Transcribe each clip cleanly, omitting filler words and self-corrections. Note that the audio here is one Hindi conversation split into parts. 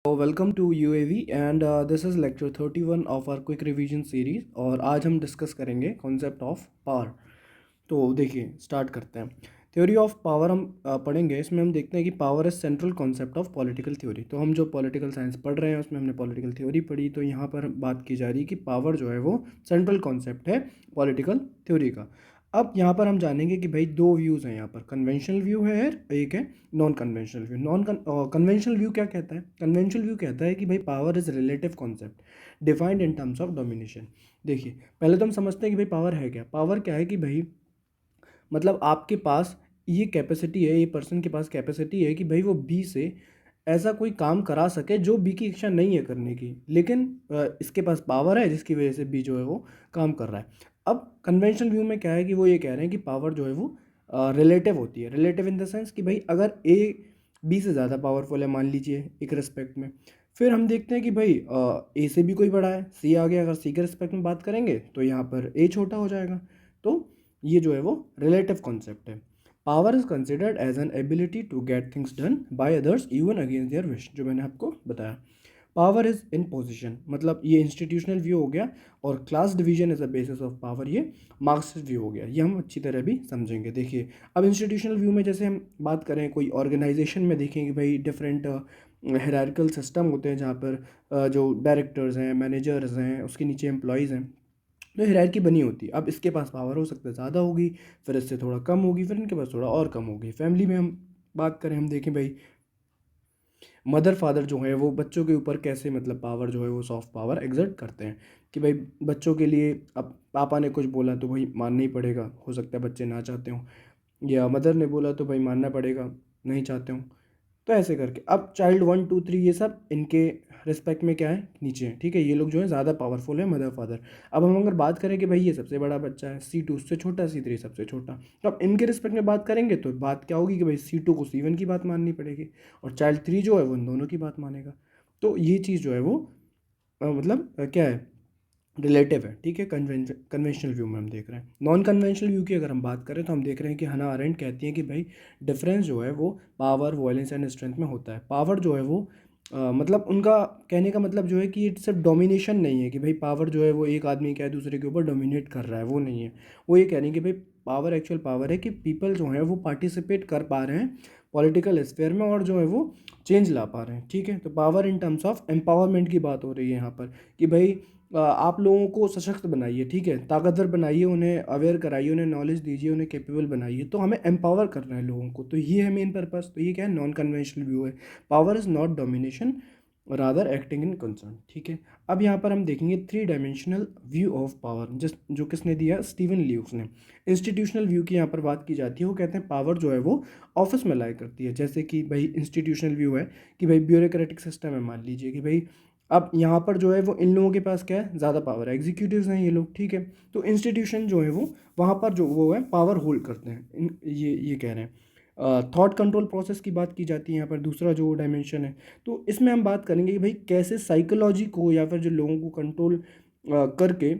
Welcome to UAV and this is lecture 31 of our quick revision series. और आज हम डिस्कस करेंगे कॉन्सेप्ट ऑफ पावर। तो देखिए स्टार्ट करते हैं। थ्योरी ऑफ पावर हम पढ़ेंगे। इसमें हम देखते हैं कि power is central concept of political theory. तो हम जो पॉलिटिकल साइंस पढ़ रहे हैं उसमें हमने पॉलिटिकल थ्योरी पढ़ी, तो यहाँ पर बात की जा रही है कि पावर जो है वो सेंट्रल कॉन्सेप्ट है पॉलिटिकल थ्योरी का। अब यहाँ पर हम जानेंगे कि भाई दो व्यूज़ हैं यहाँ पर, कन्वेंशनल व्यू है एक है non conventional view. Non conventional view क्या कहता है? कन्वेंशनल व्यू कहता है कि भाई power is relative concept defined in terms of domination. देखिए पहले तो हम समझते हैं कि भाई पावर है क्या। पावर क्या है कि भाई मतलब आपके पास ये कैपेसिटी है, ये पर्सन के पास कैपेसिटी है कि भाई वो बी से ऐसा कोई काम करा सके जो बी की इच्छा नहीं है करने की, लेकिन इसके पास पावर है जिसकी वजह से बी जो है वो काम कर रहा है। अब कन्वेंशनल व्यू में क्या है कि वो ये कह रहे हैं कि पावर जो है वो रिलेटिव होती है। रिलेटिव इन द सेंस कि भाई अगर ए बी से ज़्यादा पावरफुल है मान लीजिए एक रिस्पेक्ट में, फिर हम देखते हैं कि भाई ए से भी कोई बड़ा है, सी आ गया। अगर सी के रिस्पेक्ट में बात करेंगे तो यहाँ पर ए छोटा हो जाएगा। तो ये जो है वो रिलेटिव कॉन्सेप्ट है। Power is considered as an ability to get things done by others even against their wish, जो मैंने आपको बताया। पावर इज इन पोजिशन, मतलब ये इंस्टीट्यूशनल व्यू हो गया, और class division is a basis of power, ये मार्क्सिस्ट व्यू हो गया। ये हम अच्छी तरह भी समझेंगे। देखिए अब इंस्टीट्यूशनल व्यू में जैसे हम बात करें कोई ऑर्गेनाइजेशन में, देखेंगे भाई डिफरेंट हायरार्किकल सिस्टम होते हैं जहाँ पर जो डायरेक्टर्स हैं, मैनेजर्स हैं, उसके नीचे एम्प्लॉयज़ हैं, तो हायरार्की बनी होती है। अब इसके पास पावर हो सकता है ज़्यादा होगी, फिर इससे थोड़ा कम होगी, फिर इनके पास थोड़ा और कम होगी। फैमिली में हम बात करें, हम देखें भाई मदर फादर जो है वो बच्चों के ऊपर कैसे मतलब पावर जो है वो सॉफ्ट पावर एग्जर्ट करते हैं कि भाई बच्चों के लिए अब पापा ने कुछ बोला तो भाई मानना ही पड़ेगा, हो सकता है बच्चे ना चाहते हों, या मदर ने बोला तो भाई मानना पड़ेगा, नहीं चाहते हों। तो ऐसे करके अब चाइल्ड 1 2 3 ये सब इनके रिस्पेक्ट में क्या है, नीचे है, ठीक है। ये लोग जो है ज़्यादा पावरफुल है, मदर फादर। अब हम अगर बात करें कि भाई ये सबसे बड़ा बच्चा है, C2 उससे छोटा, C3 सबसे छोटा, तो अब इनके रिस्पेक्ट में बात करेंगे तो बात क्या होगी कि भाई C2 को C1 की बात माननी पड़ेगी, और चाइल्ड 3 जो है वो इन दोनों की बात मानेगा। तो ये चीज़ जो है वो मतलब क्या है, रिलेटिव है, ठीक है। कन्वेंशनल व्यू में हम देख रहे हैं। नॉन कन्वेंशनल व्यू की अगर हम बात करें तो हम देख रहे हैं कि हना अरेंट कहती हैं कि भाई डिफरेंस जो है वो पावर, वॉयलेंस एंड स्ट्रेंथ में होता है। पावर जो है वो मतलब उनका कहने का मतलब जो है कि ये सिर्फ डोमिनेशन नहीं है कि भाई पावर जो है वो एक आदमी क्या है दूसरे के ऊपर डोमिनेट कर रहा है, वो नहीं है। वो ये कह रहे हैं कि भाई पावर एक्चुअल पावर है कि पीपल जो है वो पार्टिसिपेट कर पा रहे हैं पॉलिटिकल स्फेयर में, और जो है वो चेंज ला पा रहे हैं, ठीक है। तो power in terms of empowerment की बात हो रही है यहाँ पर कि भाई आप लोगों को सशक्त बनाइए, ठीक है, ताकतवर बनाइए, उन्हें अवेयर कराइए, उन्हें नॉलेज दीजिए, उन्हें कैपेबल बनाइए। तो हमें एम्पावर करना है लोगों को, तो ये है मेन पर्पस। तो ये क्या है, नॉन कन्वेंशनल व्यू है। Power is not domination, rather acting in concern, ठीक है। अब यहाँ पर हम देखेंगे 3 डायमेंशनल व्यू ऑफ पावर, जिस जो किसने दिया, स्टीवन ल्यूक्स ने। इंस्टीट्यूशनल व्यू की यहाँ पर बात की जाती है। वो कहते हैं पावर जो है वो ऑफिस में लाया करती है। जैसे कि भाई इंस्टीट्यूशनल व्यू है कि भाई ब्यूरोक्रेटिक सिस्टम है, मान लीजिए कि भाई अब यहाँ पर जो है वो इन लोगों के पास क्या है, ज़्यादा पावर है, एग्जीक्यूटिव्स हैं ये लोग, ठीक है। तो इंस्टीट्यूशन जो है वो वहाँ पर जो वो है पावर होल्ड करते हैं, ये कह रहे हैं। थॉट कंट्रोल प्रोसेस की बात की जाती है यहाँ पर, दूसरा जो डायमेंशन है। तो इसमें हम बात करेंगे कि भाई कैसे साइकोलॉजी को या फिर जो लोगों को कंट्रोल करके,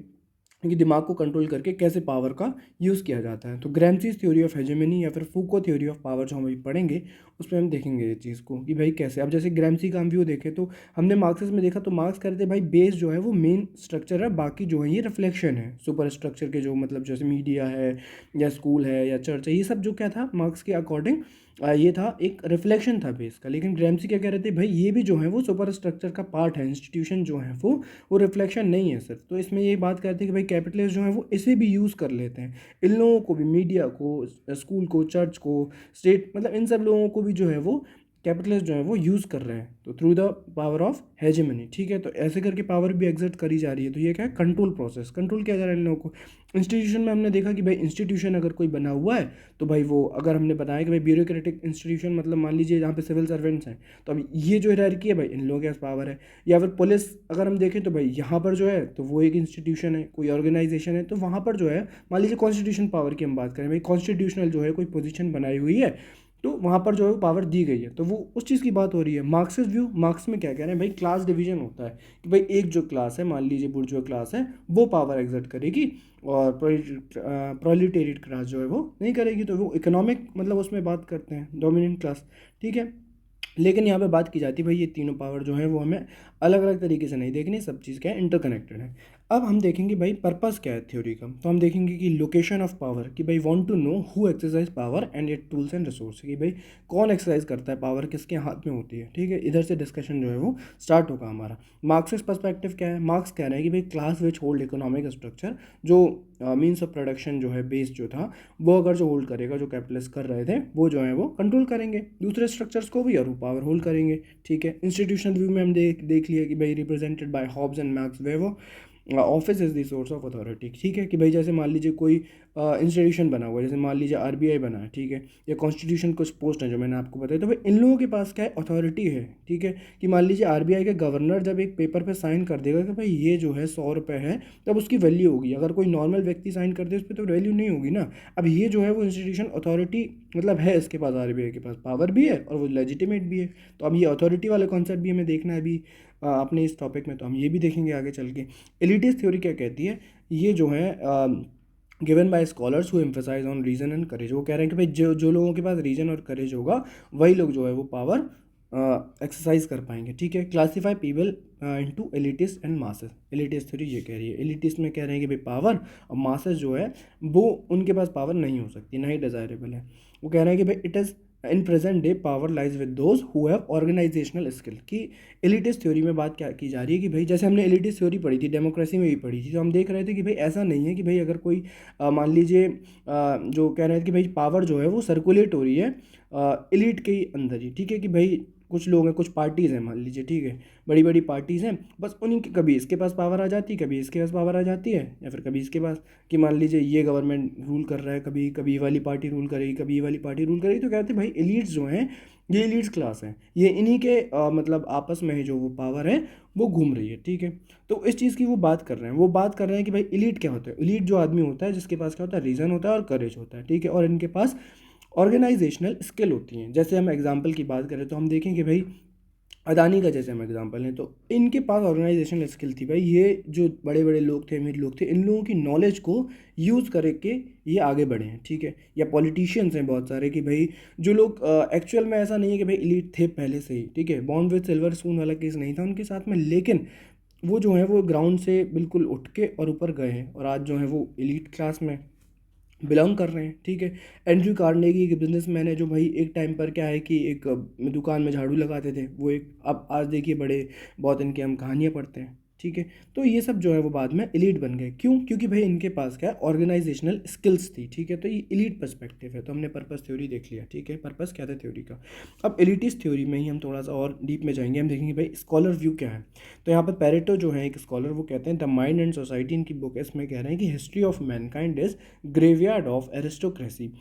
कि दिमाग को कंट्रोल करके कैसे पावर का यूज़ किया जाता है। तो ग्रैमसीज थ्योरी ऑफ हेजेमनी या फिर फूको थ्योरी ऑफ पावर जो हम अभी पढ़ेंगे उसमें हम देखेंगे ये चीज़ को कि भाई कैसे। अब जैसे ग्रैमसी का हम व्यू देखें तो हमने मार्क्सिस में देखा, तो मार्क्स कहते हैं भाई बेस जो है वो मेन स्ट्रक्चर है, बाकी जो है ये रिफ्लेक्शन है सुपर स्ट्रक्चर के, जो मतलब जैसे मीडिया है या स्कूल है या चर्च है, ये सब जो क्या था मार्क्स के अकॉर्डिंग ये था एक रिफ्लेक्शन था बेस का। लेकिन ग्रैमसी क्या कह रहे थे, भाई ये भी जो है वो सुपर स्ट्रक्चर का पार्ट है, इंस्टीट्यूशन जो है वो रिफ्लेक्शन नहीं है सिर्फ। तो इसमें ये बात करते हैं कि भाई कैपिटलिस्ट जो है वो इसे भी यूज़ कर लेते हैं, इन लोगों को भी, मीडिया को, स्कूल को, चर्च को, स्टेट, मतलब इन सब लोगों को भी जो है वो कैपिटलिस्ट जो है वो यूज़ कर रहे हैं, तो through the power of hegemony, ठीक है। तो ऐसे करके पावर भी एग्जर्ट करी जा रही है। तो ये क्या है, कंट्रोल प्रोसेस, कंट्रोल किया जा रहा है इन लोगों को। इंस्टीट्यूशन में हमने देखा कि भाई इंस्टीट्यूशन अगर कोई बना हुआ है तो भाई वो, अगर हमने बताया कि भाई ब्यूरोक्रेटिक इंस्टीट्यूशन मतलब मान लीजिए जहाँ पे सिविल सर्वेंट्स हैं, तो अब ये जो हायरार्की है भाई इन लोगों के पास पावर है। या फिर पुलिस अगर हम देखें तो भाई यहाँ पर जो है तो वो एक इंस्टीट्यूशन है, कोई ऑर्गेनाइजेशन है, तो वहाँ पर जो है मान लीजिए कॉन्स्टिट्यूशन पावर की हम बात करें, भाई कॉन्स्टिट्यूशनल जो है कोई पोजीशन बनाई हुई है, तो वहाँ पर जो है पावर दी गई है, तो वो उस चीज़ की बात हो रही है। मार्क्सिस्ट व्यू, मार्क्स में क्या कह रहे हैं भाई, क्लास डिवीजन होता है कि भाई एक जो क्लास है, मान लीजिए बुर्जुआ क्लास है, वो पावर एग्जर्ट करेगी, और प्रोलिटेरियट क्लास जो है वो नहीं करेगी। तो वो इकोनॉमिक मतलब उसमें बात करते हैं डोमिनेंट क्लास, ठीक है। लेकिन यहाँ पे बात की जाती है भाई ये तीनों पावर जो है वो हमें अलग अलग तरीके से नहीं देखनी, सब चीज़ क्या है, इंटरकनेक्टेड है। अब हम देखेंगे भाई पर्पस क्या है थ्योरी का, तो हम देखेंगे कि लोकेशन ऑफ पावर, कि भाई want to know who exercise power and it tools and resource, कि भाई कौन एक्सरसाइज करता है पावर, किसके हाथ में होती है, ठीक है। इधर से डिस्कशन जो है वो स्टार्ट होगा हमारा। मार्क्सिस्ट पर्सपेक्टिव क्या है, मार्क्स कह रहे हैं कि भाई class which hold economic structure, जो मीन्स ऑफ प्रोडक्शन जो है बेस जो था वो अगर जो होल्ड करेगा, जो कैपिटलिस्ट कर रहे थे वो जो है वो कंट्रोल करेंगे दूसरे स्ट्रक्चर्स को भी और वो पावर होल्ड करेंगे, ठीक है। इंस्टीट्यूशनल व्यू में हम देख लिया कि भाई represented by Hobbes and Max Weber, office is the source of authority, ठीक है। कि भाई जैसे मान लीजिए कोई इंस्टीट्यूशन बना हुआ है, जैसे मान लीजिए आरबीआई बना है, ठीक है, या कॉन्स्टिट्यूशन कुछ पोस्ट है जो मैंने आपको बताया, तो भाई इन लोगों के पास क्या है, अथॉरिटी है, ठीक है। कि मान लीजिए आरबीआई के गवर्नर जब एक पेपर पे साइन कर देगा कि भाई ये जो है 100 रुपये है, तब उसकी वैल्यू होगी। अगर कोई नॉर्मल व्यक्ति साइन कर दे उस पर तो वैल्यू नहीं होगी ना। अब ये जो है वो इंस्टीट्यूशन अथॉरिटी मतलब है, इसके पास आरबीआई के पास पावर भी है और वो लेजिटिमेट भी है। तो अब ये अथॉरिटी वाला कॉन्सेप्ट भी हमें देखना है अभी अपने इस टॉपिक में, तो हम ये भी देखेंगे आगे चल के। एलिटिस्ट थ्योरी क्या कहती है, ये जो है given by scholars who emphasize on reason and courage, वो कह रहे हैं कि भाई जो जो लोगों के पास रीजन और करेज होगा वही लोग जो है वो पावर एक्सरसाइज कर पाएंगे, ठीक है। Classify people into elitist and masses, elitist theory ये कह रही है, एलिटिस्ट में कह रहे हैं कि भाई पावर, और मासेस जो है वो उनके पास पावर नहीं हो सकती, ना ही डिज़ायरेबल है। वो कह रहे हैं कि भाई it is in present day power lies with those who have organizational skill, की एलिटिस्ट थ्योरी में बात क्या की जा रही है कि भाई जैसे हमने एलिटिस्ट थ्योरी पढ़ी थी, डेमोक्रेसी में भी पढ़ी थी, तो हम देख रहे थे कि भाई ऐसा नहीं है कि भाई अगर कोई मान लीजिए जो कह रहे हैं कि भाई पावर जो है वो सर्कुलेट हो रही है एलिट के अंदर ही, ठीक है। कि भाई कुछ लोग हैं, कुछ पार्टीज़ हैं मान लीजिए, ठीक है, बड़ी बड़ी पार्टीज़ हैं, बस उन्हीं की कभी इसके पास पावर आ जाती है, कभी इसके पास पावर आ जाती है, या फिर कभी इसके पास, कि मान लीजिए ये गवर्नमेंट रूल कर रहा है, कभी कभी ये वाली पार्टी रूल करेगी, कभी ये वाली पार्टी रूल करेगी, तो कहते हैं भाई एलीट्स जो हैं ये एलीट्स क्लास है, ये इन्हीं के मतलब आपस में ही जो वो पावर है वो घूम रही है, ठीक है। तो इस चीज़ की वो बात कर रहे हैं, वो बात कर रहे हैं कि भाई एलीट क्या होता है, एलीट जो आदमी होता है जिसके पास क्या होता है, रीज़न होता है और करेज होता है, ठीक है, और इनके पास ऑर्गेनाइजेशनल स्किल होती हैं। जैसे हम एग्जांपल की बात करें तो हम देखें कि भाई अदानी का जैसे हम एग्जांपल हैं, तो इनके पास ऑर्गेनाइजेशनल स्किल थी भाई, ये जो बड़े बड़े लोग थे, अमीर लोग थे, इन लोगों की नॉलेज को यूज़ करके ये आगे बढ़े हैं, ठीक है। या पॉलिटिशियंस हैं बहुत सारे कि भाई जो लोग एक्चुअल में ऐसा नहीं है कि भाई एलीट थे पहले से ही, ठीक है, बॉर्न विद सिल्वर स्पून वाला केस नहीं था उनके साथ में, लेकिन वो जो है वो ग्राउंड से बिल्कुल उठ के और ऊपर गए हैं और आज जो है वो एलीट क्लास में बिलोंग कर रहे हैं, ठीक है। एंड्रयू कार्नेगी एक बिजनेसमैन है जो भाई एक टाइम पर क्या है कि एक दुकान में झाड़ू लगाते थे, वो एक अब आज देखिए बड़े बहुत इनकी हम कहानियाँ पढ़ते हैं, ठीक है। तो ये सब जो है वो बाद में एलीट बन गए, क्यों, क्योंकि भाई इनके पास क्या ऑर्गेनाइजेशनल स्किल्स थी, ठीक है। तो ये एलीट पर्सपेक्टिव है, तो हमने पर्पस थ्योरी देख लिया, ठीक है, पर्पस क्या था थ्योरी का। अब एलिटिस्ट थ्योरी में ही हम थोड़ा सा और डीप में जाएंगे, हम देखेंगे भाई स्कॉलर व्यू क्या है। तो यहाँ पर पेरेटो जो है एक स्कॉलर, वो कहते हैं द माइंड एंड सोसाइटी, इनकी बुक है, इसमें कह रहे हैं कि history of Mankind is graveyard of aristocracy,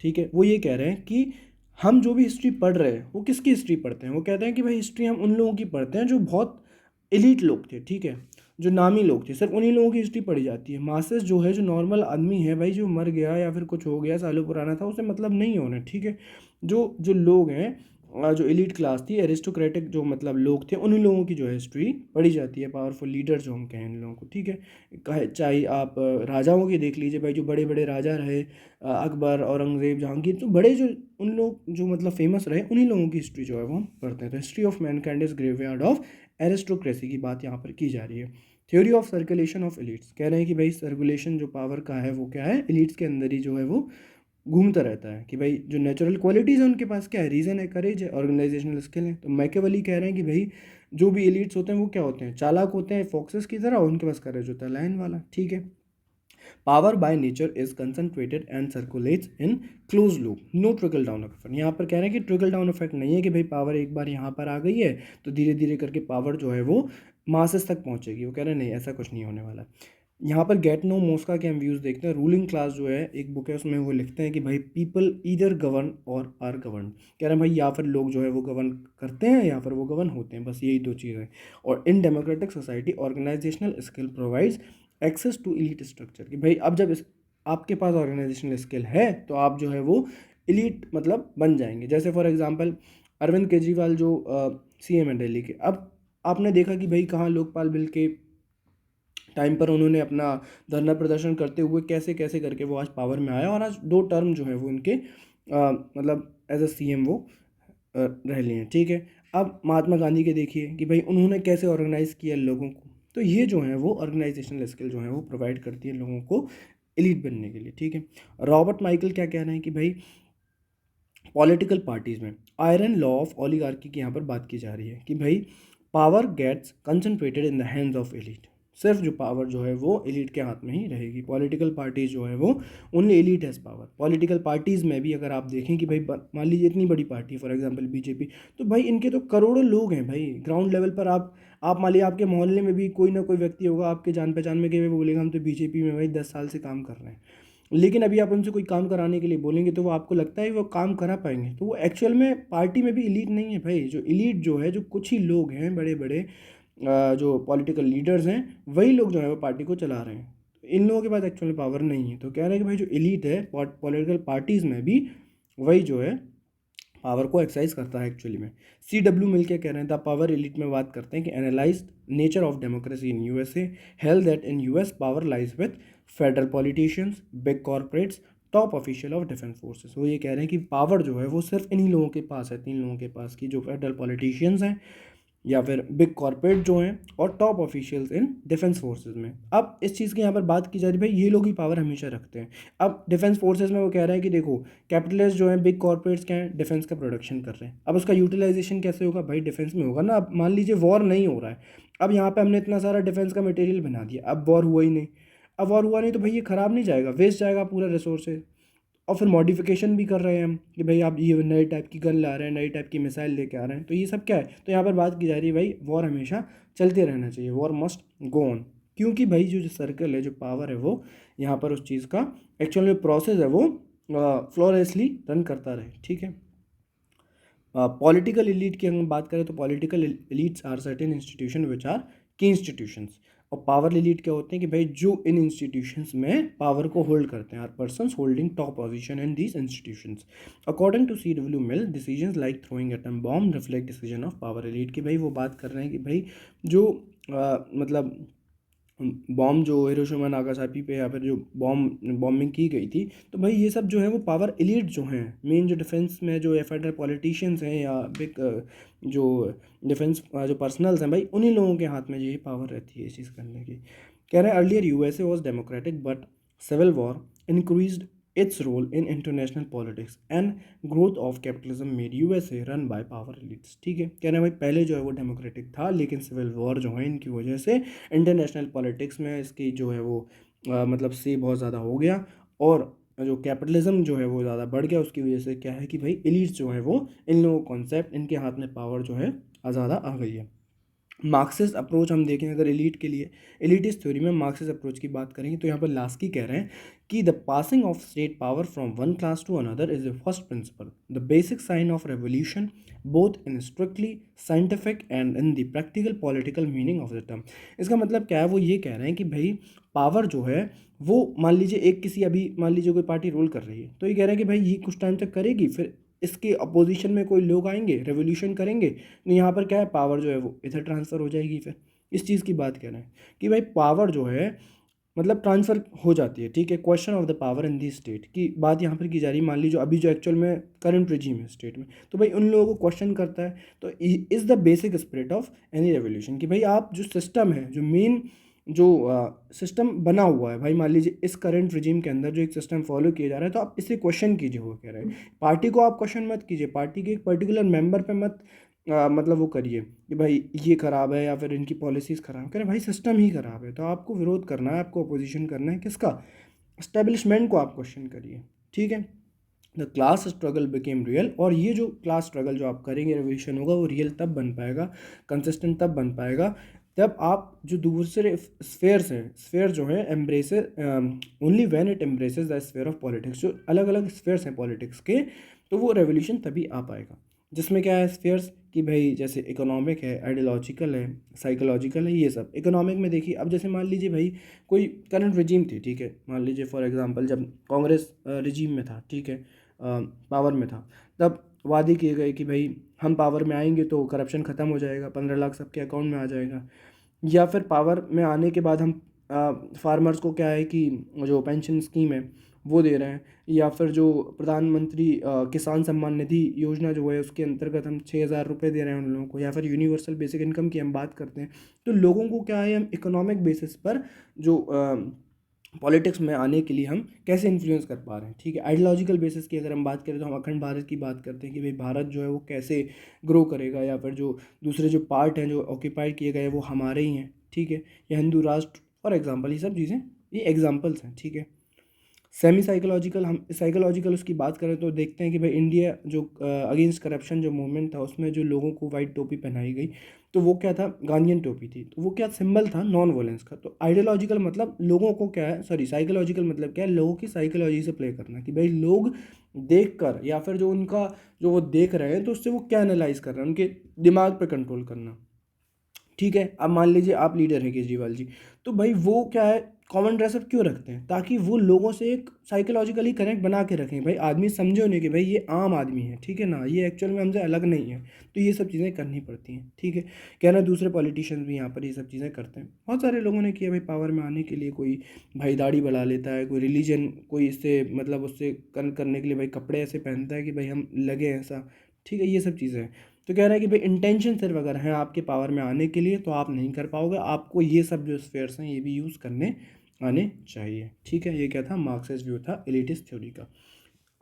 ठीक है। वो ये कह रहे हैं कि हम जो भी हिस्ट्री पढ़ रहे हैं वो किसकी हिस्ट्री पढ़ते हैं, वो कहते हैं कि भाई हिस्ट्री हम उन लोगों की पढ़ते हैं जो बहुत एलीट लोग थे, ठीक है, जो नामी लोग थे, सिर्फ उन्हीं लोगों की हिस्ट्री पढ़ी जाती है। मासेस जो है, जो नॉर्मल आदमी है भाई, जो मर गया या फिर कुछ हो गया सालों पुराना था, उसे मतलब नहीं होना, ठीक है। जो जो लोग हैं जो एलीट क्लास थी, एरिस्टोक्रेटिक जो मतलब लोग थे, उन्हीं लोगों की जो है हिस्ट्री पढ़ी जाती है, पावरफुल लीडर जो हम कहें इन लोगों को, ठीक है। चाहे आप राजाओं की देख लीजिए भाई, जो बड़े बड़े राजा रहे, अकबर, औरंगज़ेब, जहांगीर, तो बड़े जो उन लोग जो मतलब फेमस रहे, उन्हीं लोगों की हिस्ट्री जो है वो हम पढ़ते हैं। तो history of Mankind is graveyard of aristocracy की बात यहाँ पर की जा रही है। Theory of circulation of elites, कह रहे हैं कि भाई सर्कुलेशन जो पावर का है वो क्या है, एलिट्स के अंदर ही जो है वो घूमता रहता है। कि भाई जो नेचुरल क्वालिटीज़ है उनके पास क्या है, रीज़न है, करेज है, ऑर्गेनाइजेशनल स्किल है। तो मैकेवली कह रहे हैं कि भाई जो भी एलिट्स होते हैं वो क्या होते हैं, चालाक होते हैं, फॉक्सेस की तरह, और उनके पास करेज होता है लायन वाला, ठीक है। Power by nature is concentrated and circulates in close loop, no trickle down effect. यहाँ पर कह रहे हैं कि ट्रिकल डाउन इफेक्ट नहीं है कि भाई पावर एक बार यहाँ पर आ गई है तो धीरे धीरे करके पावर जो है वो मासेस तक पहुँचेगी, वो कह रहे हैं नहीं, ऐसा कुछ नहीं होने वाला। यहाँ पर गेट नो मोस्का के हम व्यूज़ देखते हैं। रूलिंग क्लास जो है एक बुक है, उसमें वो लिखते हैं कि भाई पीपल ईदर गवर्न और आर गवर्न, कह रहे हैं भाई या फिर लोग जो है वो गवर्न करते हैं या फिर वो गवर्न होते हैं, बस यही दो चीज़ें। और in democratic society organizational skill provides access to elite structure, कि भाई अब जब इस आपके पास ऑर्गेनाइजेशनल स्किल है तो आप जो है वो एलीट मतलब बन जाएंगे। जैसे फॉर एग्जांपल अरविंद केजरीवाल जो सीएम है दिल्ली के, अब आपने देखा कि भाई कहाँ लोकपाल बिल के टाइम पर उन्होंने अपना धरना प्रदर्शन करते हुए कैसे कैसे करके वो आज पावर में आया, और आज 2 टर्म जो है वो उनके मतलब एज अ सीएम वो रह लिए हैं, ठीक है। अब महात्मा गांधी के देखिए कि भाई उन्होंने कैसे ऑर्गेनाइज किया लोगों को, तो ये जो है वो ऑर्गेनाइजेशनल स्किल जो है वो प्रोवाइड करती है लोगों को एलीट बनने के लिए, ठीक है। रॉबर्ट माइकल क्या कह रहे हैं कि भाई पॉलिटिकल पार्टीज में आयरन लॉ ऑफ ओलिगार्की की यहाँ पर बात की जा रही है कि भाई power gets concentrated in the hands of elite, सिर्फ जो पावर जो है वो एलीट के हाथ में ही रहेगी। पॉलिटिकल पार्टीज जो है वो only elite has power. Political parties में भी अगर आप देखें कि भाई मान लीजिए इतनी बड़ी पार्टी फॉर एग्जांपल बीजेपी, तो भाई इनके तो करोड़ों लोग हैं भाई ग्राउंड लेवल पर। आप मान लीजिए आपके मोहल्ले में भी कोई ना कोई व्यक्ति होगा आपके जान पहचान में कि वो बोलेगा हम तो बीजेपी में भाई 10 साल से काम कर रहे हैं, लेकिन अभी आप उनसे कोई काम कराने के लिए बोलेंगे तो वो आपको लगता है वो काम करा पाएंगे? तो वो एक्चुअल में पार्टी में भी इलीट नहीं है भाई। जो इलीट जो है जो कुछ ही लोग हैं बड़े बड़े जो पॉलिटिकल लीडर्स हैं, वही लोग जो है वो पार्टी को चला रहे हैं। तो इन लोगों के पास एक्चुअली पावर नहीं है। तो कह रहे हैं कि भाई जो इलीट है पॉलिटिकल पार्टीज़ में भी वही जो है पावर को एक्सरसाइज करता है एक्चुअली में। CW मिल के कह रहे हैं द पावर एलिट में बात करते हैं कि analyse nature of democracy in USA held that in US power lies with federal politicians, big corporates, top official of defence forces. वो ये कह रहे हैं कि पावर जो है वो सिर्फ इन्हीं लोगों के पास है, 3 लोगों के पास, की जो फेडरल पॉलिटिशियंस हैं या फिर बिग कॉर्पोरेट जो हैं और top officials in defence forces में। अब इस चीज़ की यहाँ पर बात की जा रही है भाई ये लोग ही पावर हमेशा रखते हैं। अब डिफेंस फोर्सेस में वो कह रहे हैं कि देखो कैपिटलिस्ट जो हैं बिग कॉर्पोरेट्स क्या हैं, डिफेंस का प्रोडक्शन कर रहे हैं। अब उसका यूटिलाइजेशन कैसे होगा भाई, डिफेंस में होगा ना। अब मान लीजिए वॉर नहीं हो रहा है, अब यहाँ पे हमने इतना सारा डिफेंस का मटेरियल बना दिया, अब वॉर हुआ ही नहीं। अब वॉर हुआ नहीं तो भाई ये ख़राब नहीं जाएगा, वेस्ट जाएगा पूरा रिसोर्सेज। और फिर मॉडिफिकेशन भी कर रहे हैं हम कि भाई आप ये नए टाइप की गन ला रहे हैं, नई टाइप की मिसाइल लेके आ रहे हैं, तो ये सब क्या है। तो यहाँ पर बात की जा रही है भाई वॉर हमेशा चलते रहना चाहिए, वॉर मस्ट गो ऑन। क्योंकि भाई जो सर्कल है, जो पावर है, वो यहाँ पर उस चीज़ का एक्चुअल में प्रोसेस है वो फ्लॉलेसली रन करता रहे, ठीक है। पॉलिटिकल एलीट की अगर हम बात करें तो political elites are certain institution which are key institutions. और पावर एलीट क्या होते हैं कि भाई जो इन इंस्टीट्यूशंस में पावर को होल्ड करते हैं, are persons holding top position in these institutions. According to CW Mill decisions like throwing atom bomb reflect decision of power elite. की भाई वो बात कर रहे हैं कि भाई जो मतलब बॉम्ब जो हिरोशिमा नागासाकी पे या फिर जो बॉम्बिंग की गई थी, तो भाई ये सब जो है वो पावर एलीट जो हैं, मेन जो डिफेंस में जो फेडरल पॉलिटिशियंस हैं या बिग जो डिफेंस जो पर्सनल्स हैं, भाई उन्हीं लोगों के हाथ में ये पावर रहती है इस चीज़ करने की। कह रहे हैं earlier USA was democratic but civil war increased its role in international politics and growth of capitalism made USA run by power elites। ठीक है, कह रहे हैं भाई पहले जो है वो डेमोक्रेटिक था, लेकिन सिविल वॉर जो है इनकी वजह से इंटरनेशनल पॉलिटिक्स में इसकी जो है वो मतलब से बहुत ज़्यादा हो गया, और जो कैपिटलिज्म जो है वो ज़्यादा बढ़ गया। उसकी वजह से क्या है कि भाई एलिट्स जो है वो इन लोगों कॉन्सेप्ट इनके हाथ में पावर जो है ज़्यादा आ गई है। मार्क्सिस्ट अप्रोच हम देखें अगर एलीट के लिए, एलिटिस्ट थ्योरी में मार्क्सिस्ट अप्रोच की बात करेंगे तो यहाँ पर लास्की कह रहे हैं कि the passing of state power from one class to another is the first principle, the basic sign of revolution both in strictly scientific and in the practical political meaning of the term. इसका मतलब क्या है, वो ये कह रहे हैं कि भाई पावर जो है वो मान लीजिए एक किसी अभी मान लीजिए कोई पार्टी रूल कर रही है, तो ये कह रहे हैं कि भाई ये कुछ टाइम तक करेगी, फिर इसके अपोजिशन में कोई लोग आएंगे रेवोल्यूशन करेंगे, तो यहाँ पर क्या है पावर जो है वो इधर ट्रांसफ़र हो जाएगी। फिर इस चीज़ की बात कर रहे हैं कि भाई पावर जो है मतलब ट्रांसफ़र हो जाती है, ठीक है। Question of the power in the state की बात यहाँ पर की जा रही है। मान लीजिए अभी जो एक्चुअल में करंट रिजीम है स्टेट में, तो भाई उन लोगों को क्वेश्चन करता है। तो is the basic spirit of any revolution कि भाई आप जो सिस्टम है, जो मेन जो सिस्टम बना हुआ है, भाई मान लीजिए इस करंट रिजीम के अंदर जो एक सिस्टम फॉलो किया जा रहा है, तो आप इसे क्वेश्चन कीजिए। वो कह रहे हैं पार्टी को आप क्वेश्चन मत कीजिए, पार्टी के एक पर्टिकुलर मेंबर पे मत मतलब वो करिए कि भाई ये ख़राब है या फिर इनकी पॉलिसीज़ ख़राब है। कह रहे भाई सिस्टम ही ख़राब है, तो आपको विरोध करना है, आपको अपोजिशन करना है किसका, एस्टेब्लिशमेंट को आप क्वेश्चन करिए, ठीक है। The class struggle became real, और ये जो क्लास स्ट्रगल जो आप करेंगे रेवोल्यूशन होगा वो रियल तब बन पाएगा, कंसिस्टेंट तब बन पाएगा तब आप जो दूसरे स्फेयर्स हैं, स्फेयर जो है embrace only when it embraces the sphere of politics. जो अलग अलग स्फेयर्स हैं पॉलिटिक्स के, तो वो रेवोल्यूशन तभी आ पाएगा जिसमें क्या है स्फेयर्स कि भाई जैसे इकोनॉमिक है, आइडियोलॉजिकल है, साइकोलॉजिकल है, ये सब। इकोनॉमिक में देखिए अब जैसे मान लीजिए भाई कोई करंट रिजीम थी, ठीक है, मान लीजिए फॉर एग्जांपल जब कांग्रेस रिजीम में था, ठीक है, पावर में था, तब वादे किए गए कि भाई हम पावर में आएंगे तो करप्शन ख़त्म हो जाएगा, 15 लाख सबके अकाउंट में आ जाएगा। या फिर पावर में आने के बाद हम फार्मर्स को क्या है कि जो पेंशन स्कीम है वो दे रहे हैं, या फिर जो प्रधानमंत्री किसान सम्मान निधि योजना जो है उसके अंतर्गत हम 6,000 रुपये दे रहे हैं उन लोगों को, या फिर यूनिवर्सल बेसिक इनकम की हम बात करते हैं। तो लोगों को क्या है, हम इकोनॉमिक बेसिस पर जो पॉलिटिक्स में आने के लिए हम कैसे इन्फ्लुएंस कर पा रहे हैं, ठीक है। आइडियोलॉजिकल बेसिस की अगर हम बात करें तो हम अखंड भारत की बात करते हैं कि भाई भारत जो है वो कैसे ग्रो करेगा, या फिर जो दूसरे जो पार्ट हैं जो ऑक्यूपाइड किए गए हैं वो हमारे ही हैं, ठीक है। या हिंदू राष्ट्र फॉर एग्जाम्पल, ये सब चीज़ें ये एग्जाम्पल्स हैं, ठीक है। सेमी साइकोलॉजिकल, हम साइकोलॉजिकल उसकी बात करें तो देखते हैं कि भाई इंडिया जो अगेंस्ट करप्शन जो मूवमेंट था उसमें जो लोगों को वाइट टोपी पहनाई गई, तो वो क्या था, गांधीयन टोपी थी, तो वो क्या सिंबल था नॉन वोलेंस का। तो आइडियोलॉजिकल मतलब लोगों को क्या है, सॉरी साइकोलॉजिकल मतलब क्या है, लोगों की साइकोलॉजी से प्ले करना, कि भाई लोग देख कर या फिर जो उनका जो वो देख रहे हैं तो उससे वो क्या एनालाइज कर रहे हैं, उनके दिमाग पर कंट्रोल करना, ठीक है। अब मान लीजिए आप लीडर हैं केजरीवाल जी, तो भाई वो क्या है, कॉमन ड्रेसअप क्यों रखते हैं, ताकि वो लोगों से एक साइकोलॉजिकली कनेक्ट बना के रखें, भाई आदमी समझे उन्हें कि भाई ये आम आदमी है, ठीक है ना, ये एक्चुअल में हमसे अलग नहीं है। तो ये सब चीज़ें करनी पड़ती हैं, ठीक है। कहना दूसरे पॉलिटिशियंस भी यहाँ पर ये सब चीज़ें करते हैं, बहुत सारे लोगों ने किया भाई पावर में आने के लिए, कोई भाई दाढ़ी बढ़ा लेता है, कोई रिलीजन कोई इससे मतलब उससे करने के लिए भाई कपड़े ऐसे पहनता है कि भाई हम लगे ऐसा, ठीक है। ये सब चीज़ें हैं। तो कह रहा है कि भाई इंटेंशन सिर्फ अगर है आपके पावर में आने के लिए तो आप नहीं कर पाओगे, आपको ये सब जो स्फेयर्स हैं ये भी यूज़ करने आने चाहिए, ठीक है। ये क्या था, मार्क्सिस्ट व्यू था एलिटिस्ट थ्योरी का।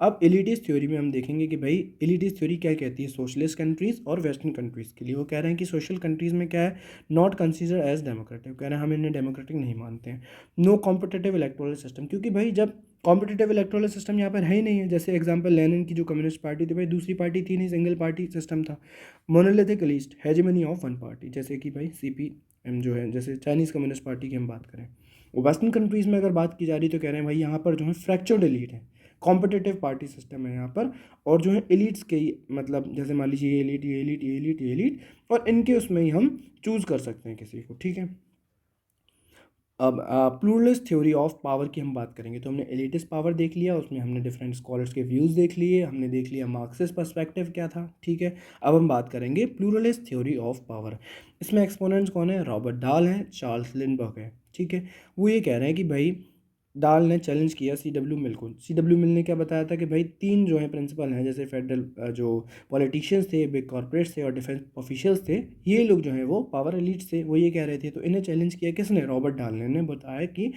अब एलिटिस्ट थ्योरी में हम देखेंगे कि भाई एलिटिस्ट थ्योरी क्या कहती है सोशलिस्ट कंट्रीज़ और वेस्टर्न कंट्रीज़ के लिए। वो कह रहे हैं कि सोशल कंट्रीज़ में क्या है, नॉट कंसिडर एज डेमोक्रेटिक, कह रहे हैं हम इन्हें डेमोक्रेटिक नहीं मानते हैं। नो कॉम्पिटिटिव इलेक्टोरल सिस्टम, क्योंकि भाई जब कॉम्पिटिटिव इलेक्टोरल सिस्टम यहाँ पर है ही नहीं है, जैसे एग्जांपल लेनिन की जो कम्युनिस्ट पार्टी थी, भाई दूसरी पार्टी थी नहीं, सिंगल पार्टी सिस्टम था। Monolithic list hegemony of one party, जैसे कि भाई CPM जो है, जैसे चाइनीज़ कम्युनिस्ट पार्टी की हम बात करें। वेस्टर्न कंट्रीज़ में अगर बात की जा रही तो कह रहे हैं भाई यहाँ पर जो है फ्रैक्चर्ड एलीट है, कॉम्पिटिटिव पार्टी सिस्टम है यहाँ पर, और जो है एलिट्स के मतलब जैसे मान लीजिए ये एलिट ये एलिट ये एलिट ये एलिट, और इनके उसमें ही हम चूज़ कर सकते हैं किसी को, ठीक है। अब प्लूरलिस्ट थ्योरी ऑफ पावर की हम बात करेंगे, तो हमने एलिटिस्ट पावर देख लिया, उसमें हमने डिफरेंट स्कॉलर्स के व्यूज़ देख लिए, हमने देख लिया मार्क्सिस्ट पर्सपेक्टिव क्या था, ठीक है। अब हम बात करेंगे प्लूरलिस्ट थ्योरी ऑफ पावर। इसमें एक्सपोनेंट्स कौन है, रॉबर्ट डाल हैं, चार्ल्स लिंडबर्ग है, ठीक है। वो ये कह रहे हैं कि भाई डाल ने चैलेंज किया CW मिल को। CW मिल ने क्या बताया था कि भाई तीन जो है प्रिंसिपल हैं, जैसे फेडरल जो पॉलिटिशियंस थे, बिग कॉर्पोरेट्स थे और डिफेंस ऑफिशियल्स थे, ये लोग जो हैं वो पावर एलिट्स थे, वो ये कह रहे थे। तो इन्हें चैलेंज किया किसने, रॉबर्ट डाल ने बताया कि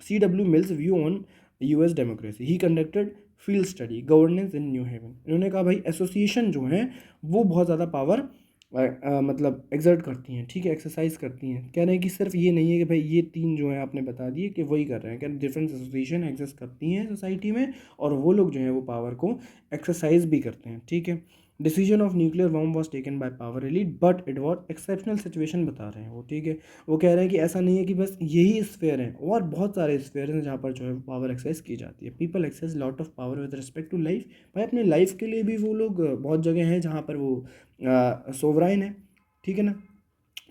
CW Mills view on US democracy, he conducted field study governance in New Haven. इन्होंने कहा भाई एसोसिएशन जो हैं वो बहुत ज़्यादा पावर मतलब एग्जर्ट करती हैं, ठीक है, एक्सरसाइज करती हैं। कह रहे हैं कि सिर्फ ये नहीं है कि भाई ये तीन जो है आपने बता दिए कि वही कर रहे हैं, क्या डिफरेंट एसोसिएशन एग्जिस्ट करती हैं सोसाइटी में, और वो लोग जो हैं वो पावर को एक्सरसाइज भी करते हैं, ठीक है। Decision of nuclear bomb was taken by power elite but it was exceptional situation बता रहे हैं वो, ठीक है। वो कह रहे हैं कि ऐसा नहीं है कि बस यही स्फेयर है, और बहुत सारे स्फेयर हैं जहाँ पर जो है पावर एक्सरसाइज की जाती है। People exercise lot of power with respect to life, भाई अपने लाइफ के लिए भी वो लोग बहुत जगह हैं जहाँ पर वो सोवराइन है, ठीक है ना।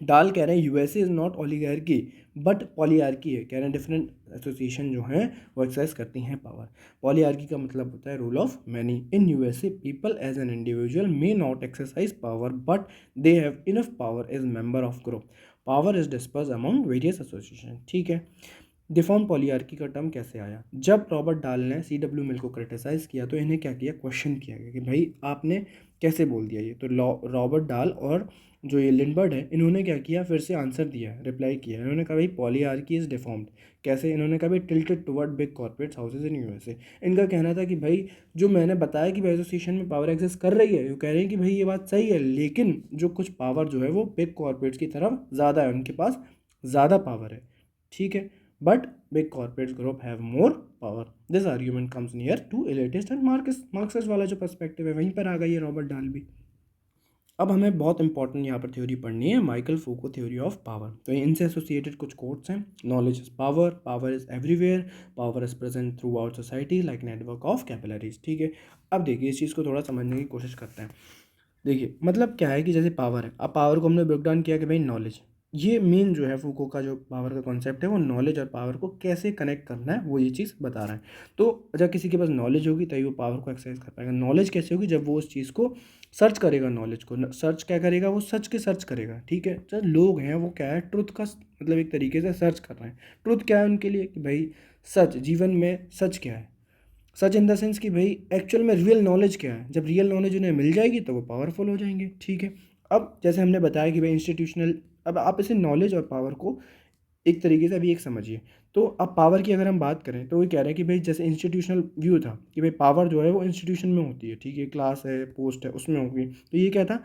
डाल कह रहे हैं USA is not oligarchy but polyarchy है, कह रहे हैं डिफरेंट एसोसिएशन जो हैं वो एक्सरसाइज करती हैं पावर। पॉलीआर्की का मतलब होता है rule of many. In USA people as an individual may not exercise power but they have enough power as member of group, power is disperse among various association, ठीक है। डिफॉर्म पॉलीआर्की का टर्म कैसे आया, जब रॉबर्ट डाल ने CW मिल को क्रिटिसाइज़ किया तो इन्हें क्या किया, क्वेश्चन किया गया कि भाई आपने कैसे बोल दिया ये। तो रॉबर्ट डाल और जो ये लिंडबर्ग है इन्होंने क्या किया, फिर से आंसर दिया, रिप्लाई किया। इन्होंने कहा भाई पॉलीआर्की इज़ डिफॉर्म्ड, कैसे, इन्होंने कहा भाई tilted toward big corporates houses in USA। इनका कहना था कि भाई जो मैंने बताया कि एसोसिएशन में पावर एग्जिस्ट कर रही है, वो कह रहे हैं कि भाई ये बात सही है, लेकिन जो कुछ पावर जो है वो बिग कॉर्पोरेट्स की तरफ ज़्यादा है, उनके पास ज़्यादा पावर है, ठीक है। But big corporate group have more power. This argument comes near to elitist and Marxist वाला जो पर्सपेक्टिव है वहीं पर आ गई है रॉबर्ट डाल भी। अब हमें बहुत इंपॉर्टेंट यहाँ पर थ्योरी पढ़नी है, माइकल फूको थ्योरी ऑफ पावर। तो इनसे एसोसिएटेड कुछ कोट्स हैं, knowledge is power, power is everywhere, power is present through out society like network of capillaries, ठीक है। अब देखिए इस चीज़ को थोड़ा समझने की कोशिश करते हैं। देखिए मतलब क्या है कि जैसे पावर है, अब पावर को हमने ब्रेक डाउन किया कि भाई नॉलेज, ये मेन जो है फूको का जो पावर का कॉन्सेप्ट है वो नॉलेज और पावर को कैसे कनेक्ट करना है वो ये चीज़ बता रहा है। तो जब किसी के पास नॉलेज होगी तभी वो पावर को एक्सरसाइज कर पाएगा। नॉलेज कैसे होगी, जब वो उस चीज़ को सर्च करेगा, नॉलेज को सर्च क्या करेगा, वो सच के सर्च करेगा, ठीक है। जो लोग हैं वो क्या है, ट्रुथ का मतलब एक तरीके से सर्च कर रहे हैं। ट्रुथ क्या है उनके लिए कि भाई सच, जीवन में सच क्या है? सच इन द सेंस कि भाई एक्चुअल में रियल नॉलेज क्या है? जब रियल नॉलेज उन्हें मिल जाएगी तो वो पावरफुल हो जाएंगे, ठीक है। अब जैसे हमने बताया कि भाई इंस्टीट्यूशनल, अब आप इसे नॉलेज और पावर को एक तरीके से अभी एक समझिए। तो अब पावर की अगर हम बात करें तो वो कह रहे हैं कि भाई जैसे इंस्टीट्यूशनल व्यू था कि भाई पावर जो है वो इंस्टीट्यूशन में होती है, ठीक है, क्लास है, पोस्ट है, उसमें होगी। तो ये क्या था,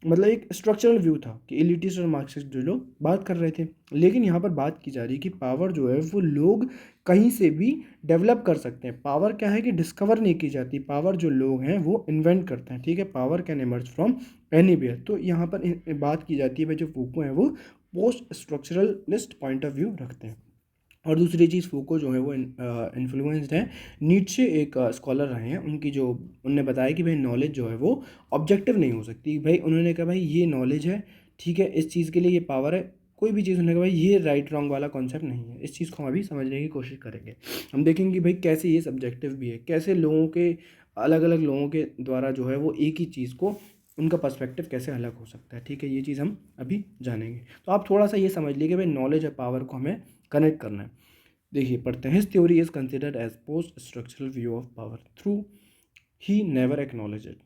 मतलब एक स्ट्रक्चरल व्यू था कि एलिटिस्ट और मार्क्सिस्ट जो लोग बात कर रहे थे। लेकिन यहाँ पर बात की जा रही है कि पावर जो है वो लोग कहीं से भी डेवलप कर सकते हैं। पावर क्या है कि डिस्कवर नहीं की जाती, पावर जो लोग हैं वो इन्वेंट करते हैं, ठीक है। Power can emerge from anywhere. तो यहाँ पर बात की जाती है भाई जो फूको हैं वो post structuralist point of view रखते हैं। और दूसरी चीज़ फूको जो है वो इन्फ्लुएंस्ड है नीचे एक स्कॉलर रहे हैं, उनकी जो उनने बताया कि भाई नॉलेज जो है वो ऑब्जेक्टिव नहीं हो सकती। भाई उन्होंने कहा भाई ये नॉलेज है, ठीक है, इस चीज़ के लिए ये पावर है, कोई भी चीज़, उन्होंने कहा भाई ये राइट रॉन्ग वाला कॉन्सेप्ट नहीं है। इस चीज़ को हम अभी समझने की कोशिश करेंगे। हम देखेंगे कि भाई कैसे ये सब्जेक्टिव भी है, कैसे लोगों के अलग अलग लोगों के द्वारा जो है वो एक ही चीज़ को, उनका पर्सपेक्टिव कैसे अलग हो सकता है, ठीक है। ये चीज़ हम अभी जानेंगे। तो आप थोड़ा सा ये समझ लीजिए कि भाई नॉलेज और पावर को हमें कनेक्ट करना है। देखिए पढ़ते हैं, his theory is considered as post structural view of power through he never acknowledge it.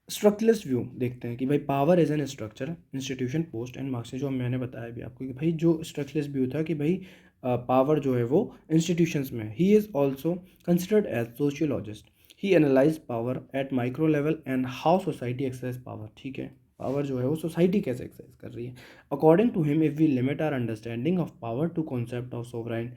Structuralist view देखते हैं कि भाई power as an structure institution post and Marx, जो मैंने बताया भी आपको कि भाई जो स्ट्रक्चरलिस्ट व्यू था कि भाई पावर जो है वो इंस्टीट्यूशंस में। He is also considered as sociologist. He analyse power at micro level and how society exercise power, ठीक है। पावर जो है वो सोसाइटी कैसे एक्सरसाइज कर रही है। According to him, if we limit our understanding of power to concept of sovereign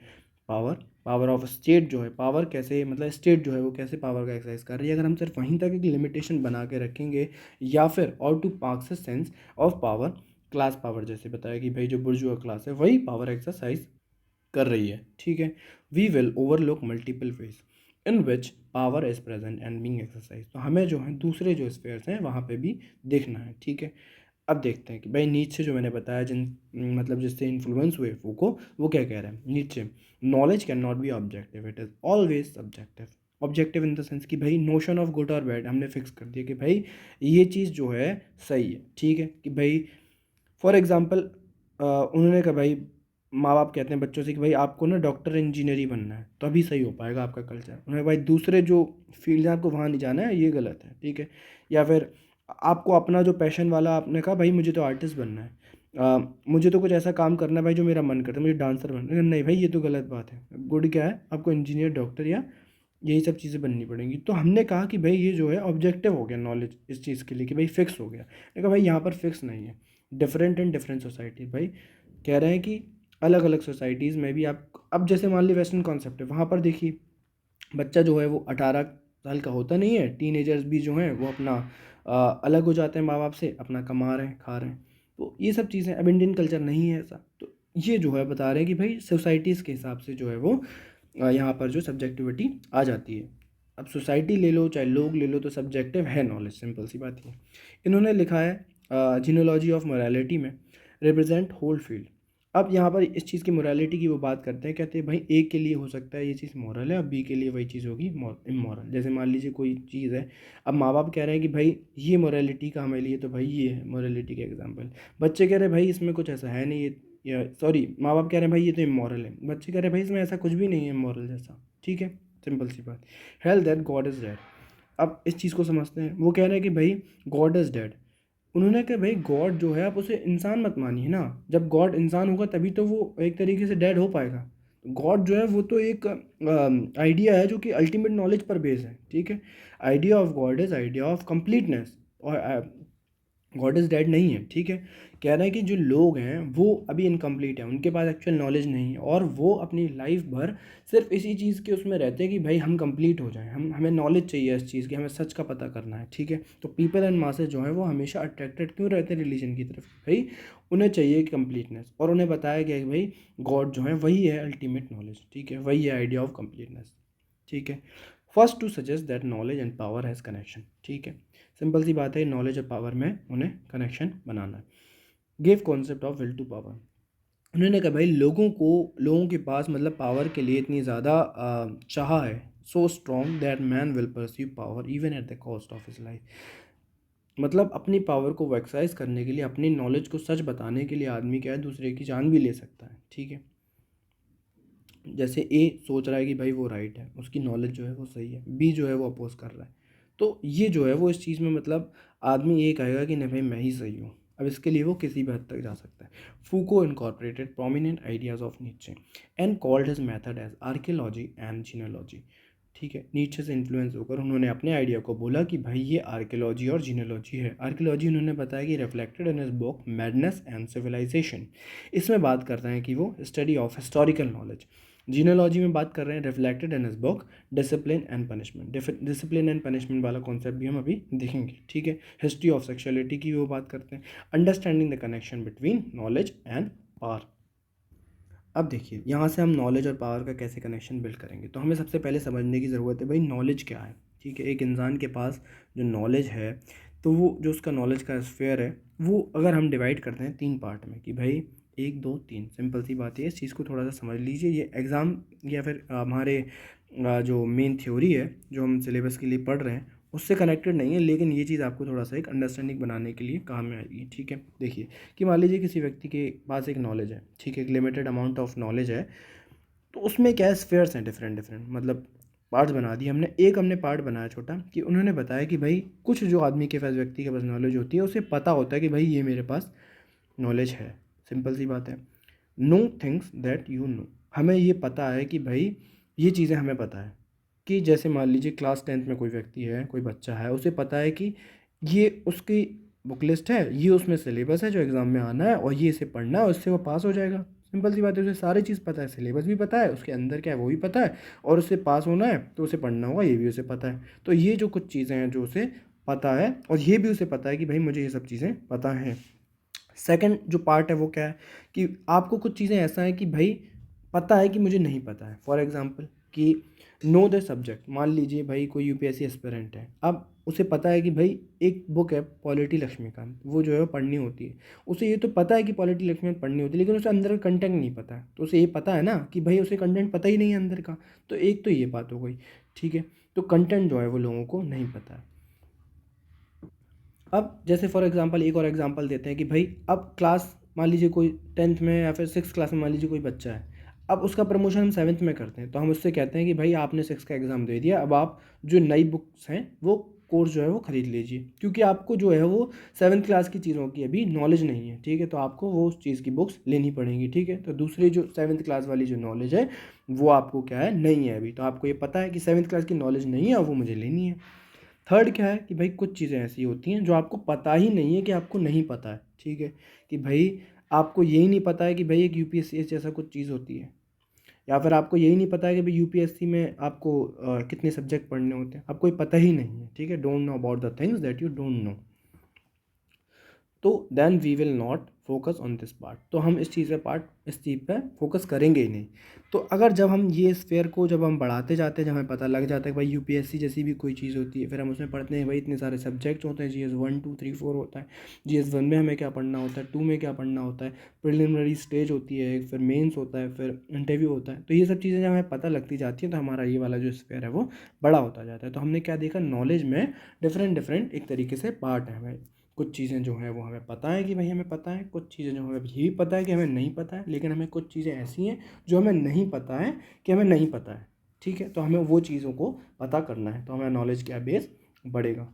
power, power of state जो है, पावर कैसे, मतलब स्टेट जो है वो कैसे पावर का एक्सरसाइज कर रही है, अगर हम सिर्फ वहीं तक एक लिमिटेशन बना के रखेंगे, या फिर और two marks sense of power class power, जैसे बताया कि भाई जो बुर्जुआ क्लास है वही पावर एक्सरसाइज कर रही है, ठीक है। We will overlook multiple ways in which power is present and being exercise. तो हमें जो है दूसरे जो स्फेयर्स हैं वहाँ पे भी देखना है, ठीक है। अब देखते हैं कि भाई नीचे जो मैंने बताया जिन, मतलब जिससे इन्फ्लुएंस हुए फूको, वो क्या कह रहे हैं नीचे। Knowledge can not be objective, it is always subjective. Objective in the sense कि भाई नोशन ऑफ गुड और बैड हमने फिक्स कर दिया कि भाई ये चीज़ जो है सही है, ठीक है। कि भाई फॉर एग्ज़ाम्पल उन्होंने कहा भाई, माँ बाप कहते हैं बच्चों से कि भाई आपको ना डॉक्टर इंजीनियर ही बनना है तो अभी सही हो पाएगा आपका कल्चर। उन्होंने भाई दूसरे जो फील्ड है आपको वहाँ नहीं जाना है, ये गलत है, ठीक है। या फिर आपको अपना जो पैशन वाला, आपने कहा भाई मुझे तो आर्टिस्ट बनना है, मुझे तो कुछ ऐसा काम करना है भाई जो मेरा मन करता है, मुझे डांसर बनना है, नहीं भाई ये तो गलत बात है। गुड क्या है, आपको इंजीनियर, डॉक्टर या यही सब चीज़ें बननी पड़ेंगी। तो हमने कहा कि भाई ये जो है ऑब्जेक्टिव हो गया नॉलेज इस चीज़ के लिए कि भाई फिक्स हो गया। लेकिन भाई यहाँ पर फिक्स नहीं है, डिफरेंट एंड डिफरेंट सोसाइटी। भाई कह रहे हैं कि अलग अलग सोसाइटीज़ में भी आप, अब जैसे मान ली वेस्टर्न कॉन्सेप्ट है, वहाँ पर देखिए बच्चा जो है वो 18 साल का होता नहीं है, टीनेजर्स भी जो हैं वो अपना अलग हो जाते हैं माँ बाप से, अपना कमा रहे हैं, खा रहे हैं। तो ये सब चीज़ें, अब इंडियन कल्चर नहीं है ऐसा। तो ये जो है बता रहे हैं कि भाई सोसाइटीज़ के हिसाब से जो है वो यहाँ पर जो सब्जेक्टिविटी आ जाती है। अब सोसाइटी ले लो चाहे लोग ले लो तो सब्जेक्टिव है नॉलेज, सिंपल सी बात है। इन्होंने लिखा है जिनोलॉजी ऑफ मोरालिटी में, रिप्रेजेंट होल फील्ड। अब यहाँ पर इस चीज़ की मोरालिटी की वो बात करते हैं, कहते हैं भाई ए के लिए हो सकता है ये चीज़ मॉरल है और बी के लिए वही चीज़ होगी इमोरल। जैसे मान लीजिए कोई चीज़ है, अब माँ बाप कह रहे हैं कि भाई ये मोरालिटी का हमें लिए, तो भाई ये है मोरालिटी का एग्जाम्पल। बच्चे कह रहे हैं भाई इसमें कुछ ऐसा है नहीं, ये या सॉरी माँ बाप कह रहे हैं भाई ये तो इमोरल है, बच्चे कह रहे हैं भाई इसमें ऐसा कुछ भी नहीं है इमोरल जैसा, ठीक है। सिंपल सी बात। Hello that God is dead. अब इस चीज़ को समझते हैं, वो कह रहे हैं कि भाई गॉड इज़ डेड। उन्होंने कहा भाई गॉड जो है आप उसे इंसान मत मानिए ना, जब गॉड इंसान होगा तभी तो वो एक तरीके से डेड हो पाएगा। गॉड जो है वो तो एक आइडिया है जो कि अल्टीमेट नॉलेज पर बेस है, ठीक है। Idea of God is idea of completeness, और गॉड इज़ डेड नहीं है, ठीक है। कह रहा है कि जो लोग हैं वो अभी इनकम्प्लीट हैं, उनके पास एक्चुअल नॉलेज नहीं है, और वो अपनी लाइफ भर सिर्फ इसी चीज़ के उसमें रहते हैं कि भाई हम कंप्लीट हो जाएं, हमें नॉलेज चाहिए इस चीज़ की, हमें सच का पता करना है, ठीक है। तो पीपल एंड मासेस जो हैं वो हमेशा अट्रैक्टेड क्यों रहते हैं रिलीजन की तरफ, भाई उन्हें चाहिए कंप्लीटनेस। और उन्हें बताया गया कि भाई गॉड जो है वही है अल्टीमेट नॉलेज, ठीक है, वही है आइडिया ऑफ कंप्लीटनेस, ठीक है। First to suggest that knowledge and power has connection, ठीक है। सिंपल सी बात है, नॉलेज और पावर में उन्हें कनेक्शन बनाना है। Give concept of will to power. उन्होंने कहा भाई लोगों के पास मतलब पावर के लिए इतनी ज़्यादा चाह है, so strong that man will pursue power even at the cost of his life. मतलब अपनी पावर को वो एक्सरसाइज करने के लिए, अपनी नॉलेज को सच बताने के लिए आदमी क्या है दूसरे की जान भी ले सकता है, ठीक है। जैसे ए सोच रहा है कि भाई वो राइट है, उसकी नॉलेज जो है वो सही है, बी जो है वो अपोज कर रहा है, तो ये जो है वो इस चीज़ में मतलब आदमी ये कहेगा कि नहीं भाई मैं ही सही हूँ। अब इसके लिए वो किसी भी हद तक जा सकता है। Foucault incorporated prominent ideas of Nietzsche and called his method as archaeology and genealogy. ठीक है, नीचे से इन्फ्लुएंस होकर उन्होंने अपने आइडिया को बोला कि भाई ये आर्कियोलॉजी और जीनोलॉजी है। आर्कियोलॉजी उन्होंने बताया कि reflected in his book madness and civilization, इसमें बात करते हैं कि वो study of historical knowledge. Genealogy में बात कर रहे हैं reflected in his book discipline and punishment. Discipline and punishment वाला कॉन्सेप्ट भी हम अभी देखेंगे। ठीक है, हिस्ट्री ऑफ सेक्सुअलिटी की वो बात करते हैं। Understanding the connection between knowledge and power. अब देखिए यहाँ से हम नॉलेज और पावर का कैसे कनेक्शन बिल्ड करेंगे, तो हमें सबसे पहले समझने की ज़रूरत है भाई नॉलेज क्या है। ठीक है, एक इंसान के पास जो नॉलेज है, तो वो जो उसका नॉलेज का स्फेयर है, वो अगर हम डिवाइड करते हैं 3 पार्ट में कि भाई 1 2 3, सिंपल सी बात है, इस चीज़ को थोड़ा सा समझ लीजिए। ये एग्ज़ाम या फिर हमारे जो मेन थ्योरी है जो हम सिलेबस के लिए पढ़ रहे हैं उससे कनेक्टेड नहीं है, लेकिन ये चीज़ आपको थोड़ा सा एक अंडरस्टैंडिंग बनाने के लिए काम में आएगी। ठीक है, देखिए कि मान लीजिए किसी व्यक्ति के पास एक नॉलेज है, ठीक है, एक लिमिटेड अमाउंट ऑफ नॉलेज है, तो उसमें क्या स्फेयर्स हैं डिफरेंट डिफरेंट, मतलब पार्ट्स बना दिए हमने। एक हमने पार्ट बनाया छोटा कि उन्होंने बताया कि भाई कुछ जो आदमी के पास, व्यक्ति के पास नॉलेज होती है, उसे पता होता है कि भाई ये मेरे पास नॉलेज है। सिंपल सी बात है, know things that you know, हमें ये पता है कि भाई ये चीज़ें हमें पता है कि जैसे मान लीजिए क्लास 10th में कोई व्यक्ति है, कोई बच्चा है, उसे पता है कि ये उसकी बुक लिस्ट है, ये उसमें सिलेबस है जो एग्ज़ाम में आना है, और ये इसे पढ़ना है, उससे वो पास हो जाएगा। सिंपल सी बात है, उसे सारी चीज़ पता है, सिलेबस भी पता है, उसके अंदर क्या है वो भी पता है, और उससे पास होना है तो उसे पढ़ना होगा, ये भी उसे पता है। तो ये जो कुछ चीज़ें हैं जो उसे पता है, और ये भी उसे पता है कि भाई मुझे ये सब चीज़ें पता हैं। सेकंड जो पार्ट है वो क्या है कि आपको कुछ चीज़ें ऐसा है कि भाई पता है कि मुझे नहीं पता है। फॉर एग्जांपल कि नो द सब्जेक्ट, मान लीजिए भाई कोई यूपीएससी एस्पिरेंट है, अब उसे पता है कि भाई एक बुक है पॉलिटी लक्ष्मीकांत, वो जो है वो पढ़नी होती है। उसे ये तो पता है कि पॉलिटी लक्ष्मीकांत पढ़नी होती है, लेकिन उसे अंदर का कंटेंट नहीं पता है, तो उसे ये पता है ना कि भाई उसे कंटेंट पता ही नहीं है अंदर का। तो एक तो ये बात हो गई। ठीक है, तो कंटेंट जो है वो लोगों को नहीं पता है। अब जैसे फॉर एग्जांपल एक और एग्जांपल देते हैं कि भाई अब क्लास मान लीजिए कोई 10th में या फिर 6th क्लास में मान लीजिए कोई बच्चा है, अब उसका प्रमोशन हम 7th में करते हैं, तो हम उससे कहते हैं कि भाई आपने 6 का एग्ज़ाम दे दिया, अब आप जो नई बुक्स हैं वो कोर्स जो है वो ख़रीद लीजिए, क्योंकि आपको जो है वो 7th क्लास की चीज़ों की अभी नॉलेज नहीं है। ठीक है, तो आपको वो उस चीज़ की बुक्स लेनी पड़ेंगी। ठीक है, तो दूसरी जो 7th क्लास वाली जो नॉलेज है वो आपको क्या है, नहीं है अभी, तो आपको ये पता है कि 7th क्लास की नॉलेज नहीं है और वो मुझे लेनी है। थर्ड क्या है कि भाई कुछ चीज़ें ऐसी होती हैं जो आपको पता ही नहीं है कि आपको नहीं पता है। ठीक है, कि भाई आपको यही नहीं पता है कि भाई एक यूपीएससी जैसा कुछ चीज़ होती है, या फिर आपको यही नहीं पता है कि भाई यूपीएससी में आपको कितने सब्जेक्ट पढ़ने होते हैं, आपको ये पता ही नहीं है। ठीक है, don't know about the things that you don't know, तो then we will not focus on this part, तो हम इस चीज़ पे फोकस करेंगे ही नहीं। तो अगर जब हम ये स्फेयर को जब हम बढ़ाते जाते हैं, जब हमें पता लग जाता है कि भाई यूपीएससी जैसी भी कोई चीज़ होती है, फिर हम उसमें पढ़ते हैं भाई इतने सारे सब्जेक्ट्स होते हैं, जीएस 1 2 3 4 होता है, जीएस 1 में हमें क्या पढ़ना होता है, 2 में क्या पढ़ना होता है, प्रिलिमिनरी स्टेज होती है, फिर मेंस होता है, फिर इंटरव्यू होता है। तो ये सब चीज़ें जब हमें पता लगती जाती हैं तो हमारा ये वाला जो स्फेयर है वो बड़ा होता जाता है। तो हमने क्या देखा, नॉलेज में डिफरेंट डिफरेंट एक तरीके से पार्ट है भाई। कुछ चीज़ें जो हैं वो हमें पता है कि भाई हमें पता है, कुछ चीज़ें जो हमें ये भी पता है कि हमें नहीं पता है, लेकिन हमें कुछ चीज़ें ऐसी हैं जो हमें नहीं पता है कि हमें नहीं पता है। ठीक है, तो हमें वो चीज़ों को पता करना है, तो हमें नॉलेज का बेस बढ़ेगा।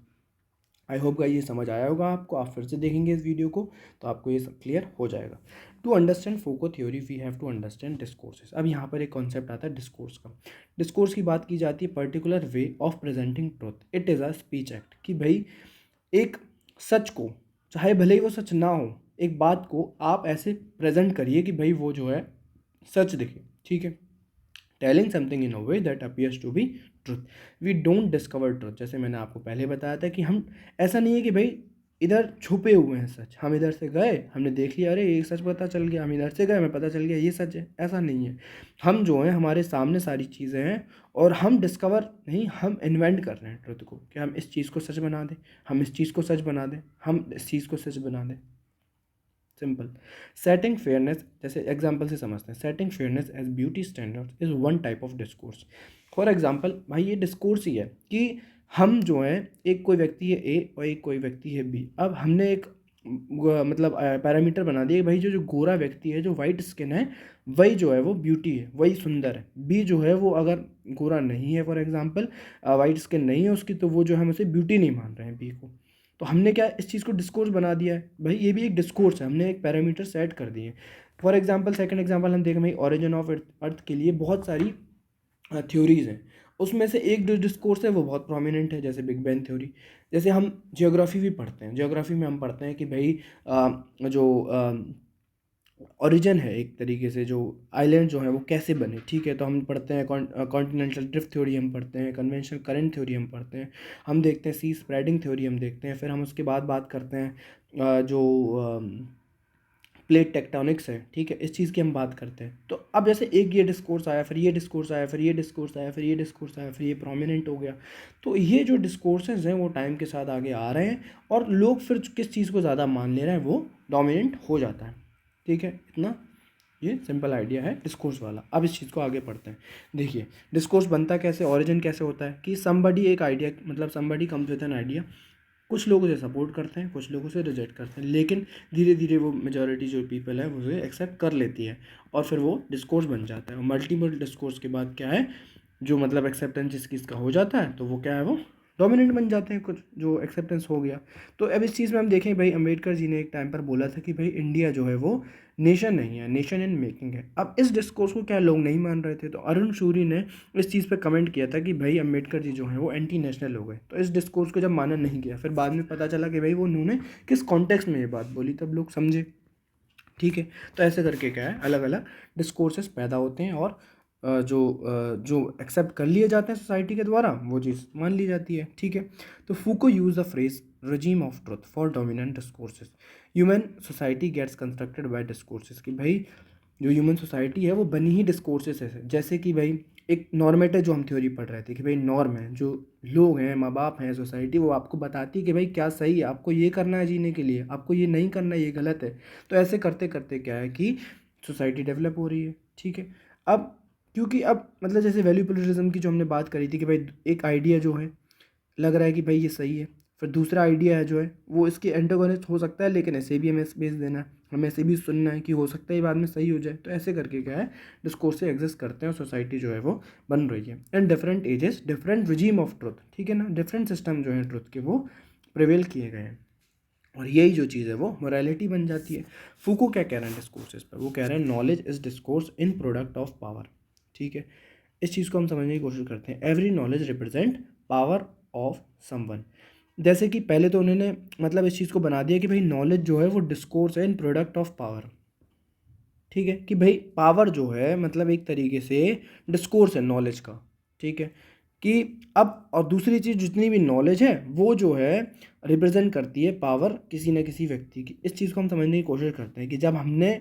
आई होप गाइस ये समझ आया होगा आपको, आप फिर से देखेंगे इस वीडियो को तो आपको ये सब क्लियर हो जाएगा। To understand Foucault theory we have to understand discourses. अब यहाँ पर एक कॉन्सेप्ट आता है डिस्कोर्स का। डिस्कोर्स की बात की जाती है particular way of presenting truth, it is a speech act, कि भाई एक सच को, चाहे भले ही वो सच ना हो, एक बात को आप ऐसे प्रेजेंट करिए कि भाई वो जो है सच दिखे। ठीक है, telling something in a way that appears to be truth, we don't discover truth. जैसे मैंने आपको पहले बताया था कि हम, ऐसा नहीं है कि भाई इधर छुपे हुए हैं सच, हम इधर से गए हमने देख लिया अरे ये सच पता चल गया, हम इधर से गए हमें पता चल गया ये सच है, ऐसा नहीं है। हम जो हैं हमारे सामने सारी चीज़ें हैं, और हम डिस्कवर नहीं, हम इन्वेंट कर रहे हैं ट्रुथ को, कि हम इस चीज़ को सच बना दें, हम इस चीज़ को सच बना दें, हम इस चीज़ को सच बना दें। सिंपल। सेटिंग फेयरनेस, जैसे एग्जांपल से समझते हैं, setting fairness as beauty standards is one type of discourse. For example भाई ये डिस्कोर्स ही है कि हम जो हैं, एक कोई व्यक्ति है ए और एक कोई व्यक्ति है बी, अब हमने एक मतलब पैरामीटर बना दिया कि भाई जो जो गोरा व्यक्ति है, जो वाइट स्किन है, वही जो है वो ब्यूटी है, वही सुंदर है। बी जो है वो अगर गोरा नहीं है, फॉर एग्जांपल वाइट स्किन नहीं है उसकी, तो वो जो हम उसे ब्यूटी नहीं मान रहे हैं बी को। तो हमने क्या इस चीज़ को डिस्कोर्स बना दिया है भाई, ये भी एक डिस्कोर्स है, हमने एक पैरामीटर सेट कर दिए। फॉर एग्जांपल सेकंड एग्जांपल हम देखें भाई, ओरिजिन ऑफ अर्थ के लिए बहुत सारी थ्योरीज हैं। उसमें से एक जो डिस्कोर्स है वो बहुत प्रोमिनेंट है, जैसे बिग बैंग थ्योरी। जैसे हम जियोग्राफी भी पढ़ते हैं, जियोग्राफी में हम पढ़ते हैं कि भाई जो ओरिजिन है एक तरीके से, जो आइलैंड जो है वो कैसे बने, ठीक है। तो हम पढ़ते हैं कॉन्टिनेंटल ड्रिफ्ट थ्योरी, हम पढ़ते हैं कन्वेंशनल करंट थ्योरी, हम पढ़ते हैं, हम देखते हैं सी स्प्रेडिंग थ्योरी, हम देखते हैं। फिर हम उसके बाद बात करते हैं जो प्लेट टेक्टोनिक्स है, ठीक है, इस चीज़ की हम बात करते हैं। तो अब जैसे एक ये डिस्कोर्स आया, फिर ये डिस्कोर्स आया, फिर ये डिस्कोर्स आया, फिर ये डिस्कोर्स आया, फिर ये प्रोमिनेंट हो गया। तो ये जो डिस्कोर्सेज हैं वो टाइम के साथ आगे आ रहे हैं, और लोग फिर किस चीज़ को ज़्यादा मान ले रहे हैं, वो डोमिनेंट हो जाता है, ठीक है। इतना ये सिंपल आइडिया है डिस्कोर्स वाला। अब इस चीज़ को आगे पढ़ते हैं। देखिए डिस्कोर्स बनता कैसे, ओरिजिन कैसे होता है कि समबडी एक आइडिया, मतलब somebody comes with an idea, कुछ लोग उसे सपोर्ट करते हैं, कुछ लोग उसे रिजेक्ट करते हैं, लेकिन धीरे धीरे वो मेजॉरिटी जो पीपल है वो उसे एक्सेप्ट कर लेती है, और फिर वो डिस्कोर्स बन जाता है। और मल्टीपल डिस्कोर्स के बाद क्या है, जो मतलब एक्सेप्टेंस जिस चीज़ का हो जाता है, तो वो क्या है, वो डोमिनेंट बन जाते हैं, कुछ जो एक्सेप्टेंस हो गया। तो अब इस चीज़ में हम देखें भाई, अम्बेडकर जी ने एक टाइम पर बोला था कि भाई इंडिया जो है वो नेशन नहीं है, नेशन इन मेकिंग है। अब इस डिस्कोर्स को क्या लोग नहीं मान रहे थे, तो अरुण शूरी ने इस चीज़ पे कमेंट किया था कि भाई अम्बेडकर जी जो हैं वो एंटी नेशनल हो गए। तो इस डिस्कोर्स को जब माना नहीं गया, फिर बाद में पता चला कि भाई वो उन्होंने किस कॉन्टेक्स्ट में ये बात बोली, तब लोग समझे, ठीक है। तो ऐसे करके क्या है, अलग अलग डिस्कोर्सेस पैदा होते हैं, और जो एक्सेप्ट कर लिए जाते हैं सोसाइटी के द्वारा, वो चीज़ मान ली जाती है, ठीक है। तो Foucault use the phrase regime of truth for dominant discourses, human society gets constructed by discourses, कि भाई जो ह्यूमन सोसाइटी है वो बनी ही डिस्कोर्सेस है। जैसे कि भाई एक नॉर्मेटिव जो हम थ्योरी पढ़ रहे थे कि भाई नॉर्म है, जो लोग हैं, माँ बाप हैं, सोसाइटी, वो आपको बताती है कि भाई क्या सही है, आपको ये करना है जीने के लिए, आपको ये नहीं करना, ये गलत है। तो ऐसे करते करते क्या है कि सोसाइटी डेवलप हो रही है, ठीक है। अब क्योंकि अब मतलब जैसे वैल्यू प्लuralism की जो हमने बात करी थी कि भाई एक आइडिया जो है लग रहा है कि भाई ये सही है, फिर दूसरा आइडिया है जो है वो इसके एंटागोनिस्ट हो सकता है, लेकिन ऐसे भी हमें स्पेस देना है, हमें ऐसे भी सुनना है कि हो सकता है ये बाद में सही हो जाए। तो ऐसे करके क्या है, डिस्कोर्स से एग्जिस्ट करते हैं, और सोसाइटी जो है वो बन रही है। And different ages different regime of truth, ठीक है ना, डिफरेंट सिस्टम जो है ट्रुथ के वो प्रिवेल किए गए हैं, और यही जो चीज़ है वो मोरालिटी बन जाती है। फूको क्या कह रहे हैं डिस्कोर्सेस पर, वो कह रहे हैं knowledge is discourse in product of power, ठीक है। इस चीज़ को हम समझने की कोशिश करते हैं। Every knowledge represent power of someone. जैसे कि पहले तो उन्होंने मतलब इस चीज़ को बना दिया कि भाई नॉलेज जो है वो डिस्कोर्स है इन प्रोडक्ट ऑफ पावर, ठीक है, कि भाई पावर जो है मतलब एक तरीके से डिस्कोर्स है नॉलेज का, ठीक है। कि अब और दूसरी चीज़, जितनी भी नॉलेज है वो जो है रिप्रेजेंट करती है पावर किसी न किसी व्यक्ति की। इस चीज़ को हम समझने की कोशिश करते हैं कि जब हमने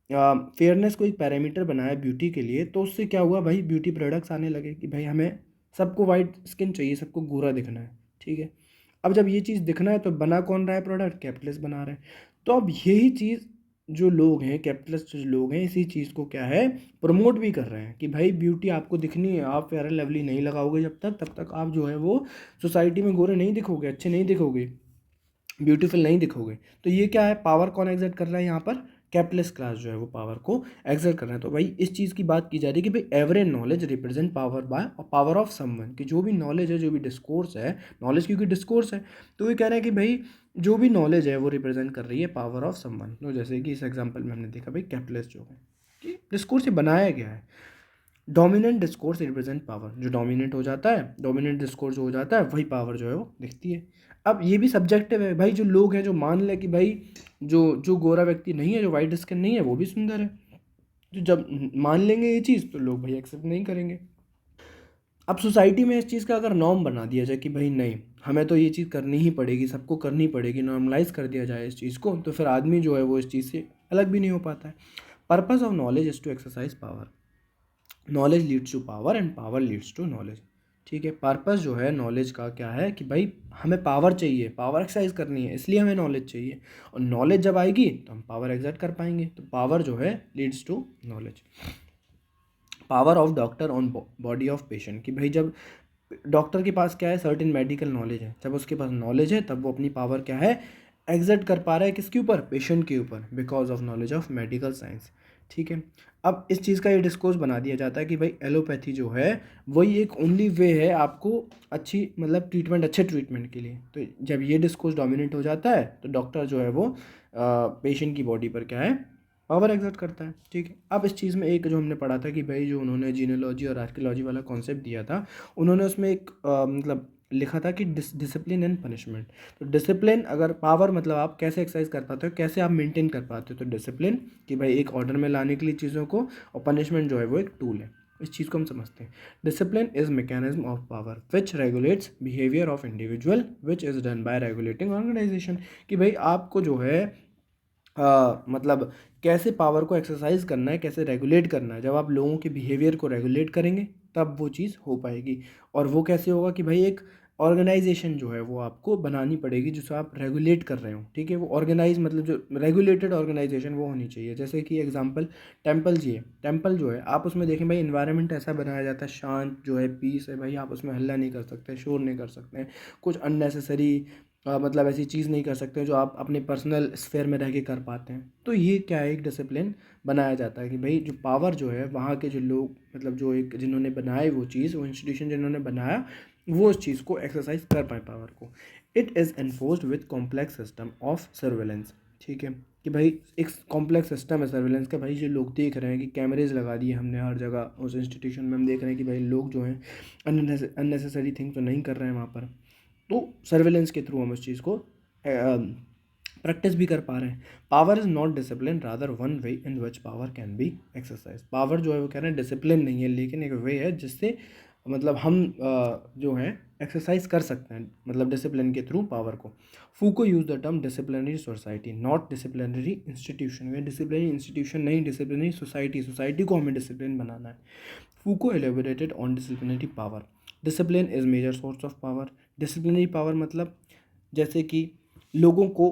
फेयरनेस को एक पैरामीटर बनाया ब्यूटी के लिए, तो उससे क्या हुआ भाई, ब्यूटी प्रोडक्ट्स आने लगे कि भाई हमें सबको वाइट स्किन चाहिए, सबको गोरा दिखना है, ठीक है। अब जब ये चीज़ दिखना है तो बना कौन रहा है प्रोडक्ट, कैपिटलिस्ट बना रहे हैं। तो अब यही चीज़ जो लोग हैं, कैपिटलिस्ट जो लोग हैं, इसी चीज़ को क्या है, प्रमोट भी कर रहे हैं कि भाई ब्यूटी आपको दिखनी है, आप फेयर एंड लवली नहीं लगाओगे जब तक, तब तक आप जो है वो सोसाइटी में गोरे नहीं दिखोगे, अच्छे नहीं दिखोगे, ब्यूटीफुल नहीं दिखोगे। तो ये क्या है, पावर कौन एग्जर्ट कर रहा है यहाँ पर, कैपिटलिस्ट क्लास जो है वो पावर को एग्जर्ट कर रहा है। तो भाई इस चीज़ की बात की जा रही है कि भाई every knowledge represent power by power of someone, कि जो भी नॉलेज है, जो भी डिस्कोर्स है, नॉलेज क्योंकि डिस्कोर्स है, तो ये कह रहे हैं कि भाई जो भी नॉलेज है वो रिप्रेजेंट कर रही है पावर ऑफ समवन। तो जैसे कि इस एग्जाम्पल में हमने देखा भाई कैपिटलिस्ट जो है कि डिस्कोर्स ये बनाया गया है। डोमिनेंट डिस्कोर्स रिप्रेजेंट पावर, जो डोमिनेंट हो जाता है, डोमिनेंट डिस्कोर्स जो हो जाता है, वही पावर जो है वो दिखती है। अब ये भी सब्जेक्टिव है भाई, जो लोग हैं जो मान ले कि भाई जो जो गोरा व्यक्ति नहीं है, जो वाइट स्किन नहीं है, वो भी सुंदर है, तो जब मान लेंगे ये चीज़ तो लोग भाई एक्सेप्ट नहीं करेंगे। अब सोसाइटी में इस चीज़ का अगर नॉर्म बना दिया जाए कि भाई नहीं, हमें तो ये चीज़ करनी ही पड़ेगी, सबको करनी पड़ेगी, नॉर्मलाइज कर दिया जाए इस चीज़ को, तो फिर आदमी जो है वो इस चीज़ से अलग भी नहीं हो पाता है। Purpose of knowledge is to exercise power, knowledge leads to power and power leads to knowledge, ठीक है। पर्पस जो है नॉलेज का क्या है कि भाई हमें पावर चाहिए, पावर एक्सरसाइज करनी है, इसलिए हमें नॉलेज चाहिए, और नॉलेज जब आएगी तो हम पावर एग्जर्ट कर पाएंगे। तो पावर जो है leads to knowledge. Power of doctor on body of patient, कि भाई जब डॉक्टर के पास क्या है, सर्टेन मेडिकल नॉलेज है, जब उसके पास नॉलेज है तब वो अपनी पावर क्या है, एग्जर्ट कर पा रहा है किसके ऊपर, पेशेंट के ऊपर, because of knowledge of medical science. ठीक है, अब इस चीज़ का ये डिस्कोर्स बना दिया जाता है कि भाई एलोपैथी जो है वही एक ओनली वे है आपको अच्छी मतलब ट्रीटमेंट, अच्छे ट्रीटमेंट के लिए। तो जब ये डिस्कोर्स डोमिनेट हो जाता है तो डॉक्टर जो है वो पेशेंट की बॉडी पर क्या है, पावर एग्जर्ट करता है। ठीक है, अब इस चीज़ में एक जो हमने पढ़ा था कि भाई जो उन्होंने जीनोलॉजी और आर्कियोलॉजी वाला कॉन्सेप्ट दिया था, उन्होंने उसमें एक मतलब लिखा था कि डिसिप्लिन एंड पनिशमेंट। तो डिसिप्लिन, अगर पावर मतलब आप कैसे एक्सरसाइज कर पाते हो, कैसे आप मेंटेन कर पाते हो, तो डिसिप्लिन कि भाई एक ऑर्डर में लाने के लिए चीज़ों को, और पनिशमेंट जो है वो एक टूल है। इस चीज़ को हम समझते हैं। Discipline is mechanism of power which regulates behaviour of individual which is done by regulating organization. कि भाई आपको जो है मतलब कैसे पावर को एक्सरसाइज करना है, कैसे रेगुलेट करना है। जब आप लोगों के बिहेवियर को रेगुलेट करेंगे तब वो चीज़ हो पाएगी। और वो कैसे होगा कि भाई एक ऑर्गेनाइजेशन जो है वो आपको बनानी पड़ेगी जिसको आप रेगुलेट कर रहे हो। ठीक है, वो ऑर्गेनाइज मतलब जो रेगुलेटेड ऑर्गेनाइजेशन वो होनी चाहिए। जैसे कि एग्जांपल टेम्पल जी है, टेम्पल जो है आप उसमें देखें भाई इन्वायरमेंट ऐसा बनाया जाता है, शांत जो है पीस है भाई, आप उसमें हल्ला नहीं कर सकते, शोर नहीं कर सकते हैं, कुछ अननेसेसरी मतलब ऐसी चीज़ नहीं कर सकते जो आप अपने पर्सनल स्फेयर में रह के कर पाते हैं। तो ये क्या है, एक डिसिप्लिन बनाया जाता है कि भाई जो पावर जो है वहाँ के जो लोग मतलब जो एक जिन्होंने बनाए वो चीज़, वो इंस्टीट्यूशन जिन्होंने बनाया वो उस चीज़ को एक्सरसाइज कर पाए पावर को। It is enforced with complex system of surveillance. ठीक है, कि भाई एक कॉम्प्लेक्स सिस्टम है सर्वेलेंस का। भाई जो लोग देख रहे हैं कि कैमरेज लगा दिए हमने हर जगह उस इंस्टीट्यूशन में, हम देख रहे हैं कि भाई लोग जो हैं अननेसेसरी थिंग तो नहीं कर रहे हैं वहाँ पर। तो सर्वेलेंस के थ्रू हम उस चीज़ को प्रैक्टिस भी कर पा रहे हैं। Power is not discipline rather one way in which power can be exercise. Power जो है वो कह रहे हैं डिसिप्लिन नहीं है, लेकिन एक वे है जिससे मतलब हम जो है एक्सरसाइज कर सकते हैं मतलब डिसिप्लिन के थ्रू पावर को। Foucault use the term disciplinary society not disciplinary institution. वे डिसिप्लिनरी इंस्टीट्यूशन नहीं, डिसिप्लिनरी सोसाइटी, सोसाइटी को हमें डिसिप्लिन बनाना है। Foucault elaborated on disciplinary power. Discipline is major source of power. Disciplinary power मतलब जैसे कि लोगों को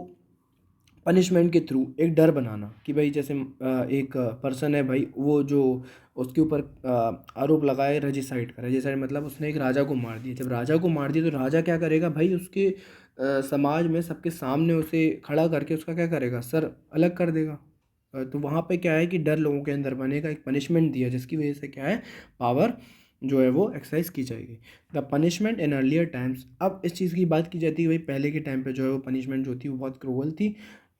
पनिशमेंट के थ्रू एक डर बनाना कि भाई जैसे एक पर्सन है भाई, वो जो उसके ऊपर आरोप लगाए रजिसाइड का। रजिसाइड मतलब उसने एक राजा को मार दिया। जब राजा को मार दिया तो राजा क्या करेगा भाई, उसके समाज में सबके सामने उसे खड़ा करके उसका क्या करेगा, सर अलग कर देगा। तो वहाँ पे क्या है कि डर लोगों के अंदर बनेगा, एक पनिशमेंट दिया जिसकी वजह से क्या है, पावर जो है वो एक्सरसाइज की जाएगी। The punishment in earlier times. अब इस चीज़ की बात की जाती है भाई पहले के टाइम पे जो है वो पनिशमेंट जो थी वो बहुत क्रूअल थी।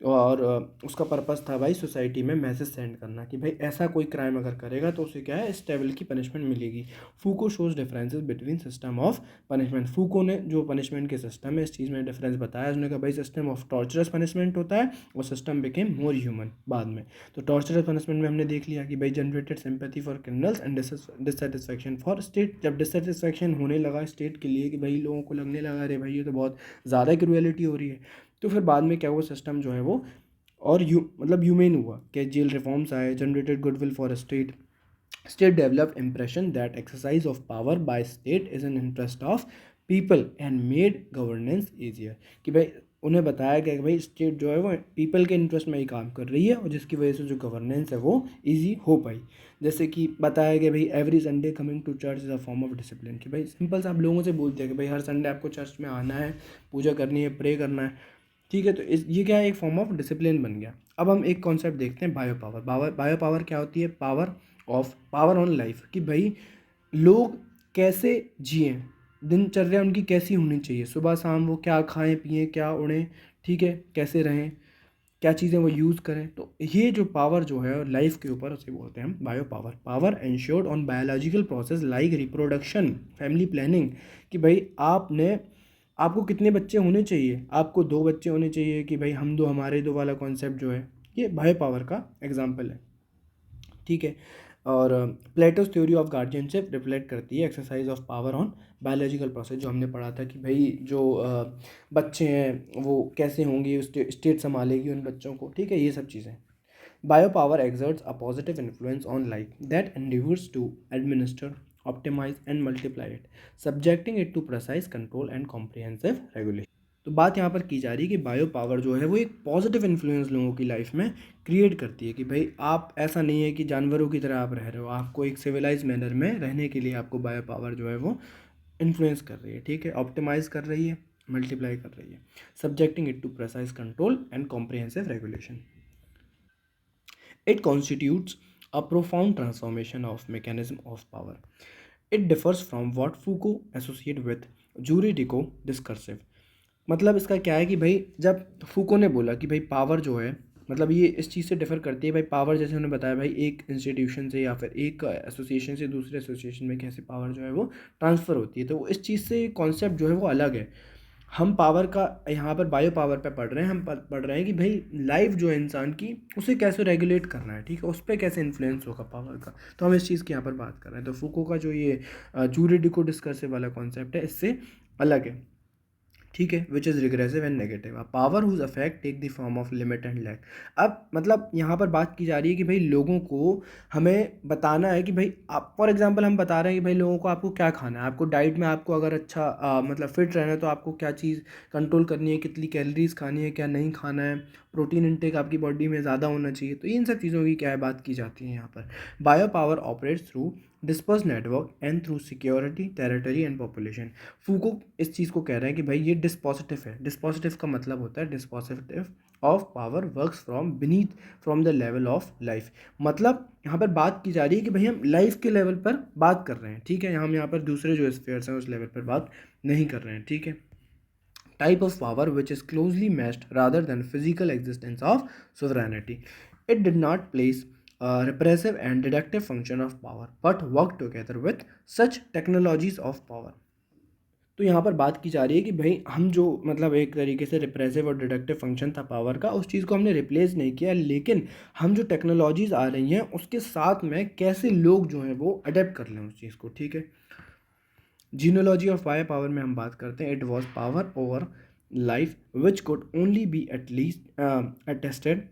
और उसका पर्पस था भाई सोसाइटी में मैसेज सेंड करना कि भाई ऐसा कोई क्राइम अगर करेगा तो उसे क्या है, इस लेवल की पनिशमेंट मिलेगी। Foucault shows differences between system of punishment. Foucault ने जो पनिशमेंट के सिस्टम है इस चीज़ में डिफरेंस बताया। उसने कहा भाई सिस्टम ऑफ टॉर्चरस पनिशमेंट होता है और सिस्टम बिकेम मोर ह्यूमन बाद में। तो टॉर्चरस पनिशमेंट में हमने देख लिया कि भाई generated sympathy for criminals and dissatisfaction for state. जब डिससेटिस्फैक्शन होने लगा स्टेट के लिए कि भाई लोगों को लगने लगा अरे भाई ये तो बहुत ज़्यादा क्रूएलिटी हो रही है, तो फिर बाद में क्या हुआ, सिस्टम जो है वो और मतलब ह्यूमेन हुआ कि जेल रिफॉर्म्स आए, generated goodwill for state. State develop impression that exercise of power by state is an interest of people and made governance easier. कि भाई उन्हें बताया गया कि भाई स्टेट जो है वो पीपल के इंटरेस्ट में ही काम कर रही है और जिसकी वजह से जो गवर्नेंस है वो ईजी हो पाई। जैसे कि बताया गया भाई every Sunday coming to church is a form of discipline. कि भाई सिंपल से आप लोगों से बोलते हैं कि भाई हर संडे आपको चर्च में आना है, पूजा करनी है, प्रे करना है। ठीक है, तो इस ये क्या है, एक फॉर्म ऑफ डिसिप्लिन बन गया। अब हम एक कॉन्सेप्ट देखते हैं बायो पावर। बायो पावर क्या होती है, पावर ऑन लाइफ। कि भाई लोग कैसे जिएं, दिनचर्या उनकी कैसी होनी चाहिए, सुबह शाम वो क्या खाएं पिएं, क्या उड़ें, ठीक है, कैसे रहें, क्या चीज़ें वो यूज़ करें। तो ये जो पावर जो है लाइफ के ऊपर उसे बोलते हैं हम bio power. Power ensured on biological process like reproduction, family planning. कि भाई आपको कितने बच्चे होने चाहिए, आपको 2 बच्चे होने चाहिए कि भाई हम दो हमारे दो वाला कॉन्सेप्ट जो है ये बायो पावर का एग्जाम्पल है। ठीक है, और plateaus theory of guardianship reflect करती है exercise of power on biological process. जो हमने पढ़ा था कि भाई जो बच्चे हैं वो कैसे होंगे, स्टेट संभालेगी उन बच्चों को। ठीक है, ये सब चीज़ें। Bio power exerts a positive influence on life that endeavors to administer, optimize and multiply it, subjecting it to precise control and comprehensive regulation। तो बात यहाँ पर की जा रही है कि बायो पावर जो है वो एक पॉजिटिव इन्फ्लुएंस लोगों की लाइफ में क्रिएट करती है। कि भाई आप ऐसा नहीं है कि जानवरों की तरह आप रह रहे हो, आपको एक सिविलाइज मैनर में रहने के लिए आपको बायो पावर जो है वो इन्फ्लुएंस कर रही है। ठीक है, ऑप्टिमाइज़ कर रही है, मल्टीप्लाई कर रही है, subjecting it to precise control and comprehensive regulation. It constitutes a profound transformation of mechanism of power. It differs from what Foucault associate with juridico-discursive. मतलब इसका क्या है कि भाई जब फूको ने बोला कि भाई पावर जो है, मतलब ये इस चीज़ से डिफर करती है. भाई पावर जैसे उन्होंने बताया भाई एक इंस्टीट्यूशन से या फिर एक एसोसिएशन से दूसरे एसोसिएशन में कैसे पावर जो है वो ट्रांसफ़र होती है, तो इस चीज़ से कॉन्सेप्ट जो है वो अलग है. हम पावर का यहाँ पर बायो पावर पे पढ़ रहे हैं, हम पढ़ रहे हैं कि भाई लाइफ जो है इंसान की उसे कैसे रेगुलेट करना है, ठीक है, उस पर कैसे इन्फ्लुएंस होगा पावर का. तो हम इस चीज़ की यहाँ पर बात कर रहे हैं. तो फूको का जो ये जूरिडिको डिस्कर्सिव वाला कॉन्सेप्ट है इससे अलग है, ठीक है, which is regressive and negative. Power whose affect take the form of limit and lack. अब मतलब यहाँ पर बात की जा रही है कि भाई लोगों को हमें बताना है कि भाई आप फॉर एग्जांपल हम बता रहे हैं कि भाई लोगों को आपको क्या खाना है, आपको डाइट में आपको अगर अच्छा मतलब फिट रहना है तो आपको क्या चीज़ कंट्रोल करनी है, कितनी कैलोरीज खानी है, क्या नहीं खाना है, प्रोटीन इंटेक आपकी बॉडी में ज़्यादा होना चाहिए. तो इन सब चीज़ों की क्या है बात की जाती है यहाँ पर. Bio power operates through disperse network and through security territory and population. Foucault इस चीज़ को कह रहे हैं कि भाई ये डिस्पोजिटिव है. डिस्पोजिटिव का मतलब होता है dispositive of power works from beneath from the level of life. मतलब यहाँ पर बात की जा रही है कि भाई हम लाइफ के लेवल पर बात कर रहे हैं, ठीक है, हम यहाँ पर दूसरे जो स्फीयर्स हैं उस लेवल पर बात नहीं कर रहे हैं, ठीक है. Type of power which is closely matched rather than physical existence of sovereignty. It did not place a repressive and deductive function of power, but worked together with such technologies of power. तो यहाँ पर बात की जा रही है कि भाई हम जो मतलब एक तरीके से रिप्रेसिव और डिडक्टिव फंक्शन था पावर का, उस चीज़ को हमने रिप्लेस नहीं किया, लेकिन हम जो टेक्नोलॉजीज़ आ रही हैं उसके साथ में कैसे लोग जो हैं वो अडेप्ट कर लें उस चीज़ को, ठीक है. जीनोलॉजी ऑफ बायो पावर में हम बात करते हैं. It was power over life which could only be at least attested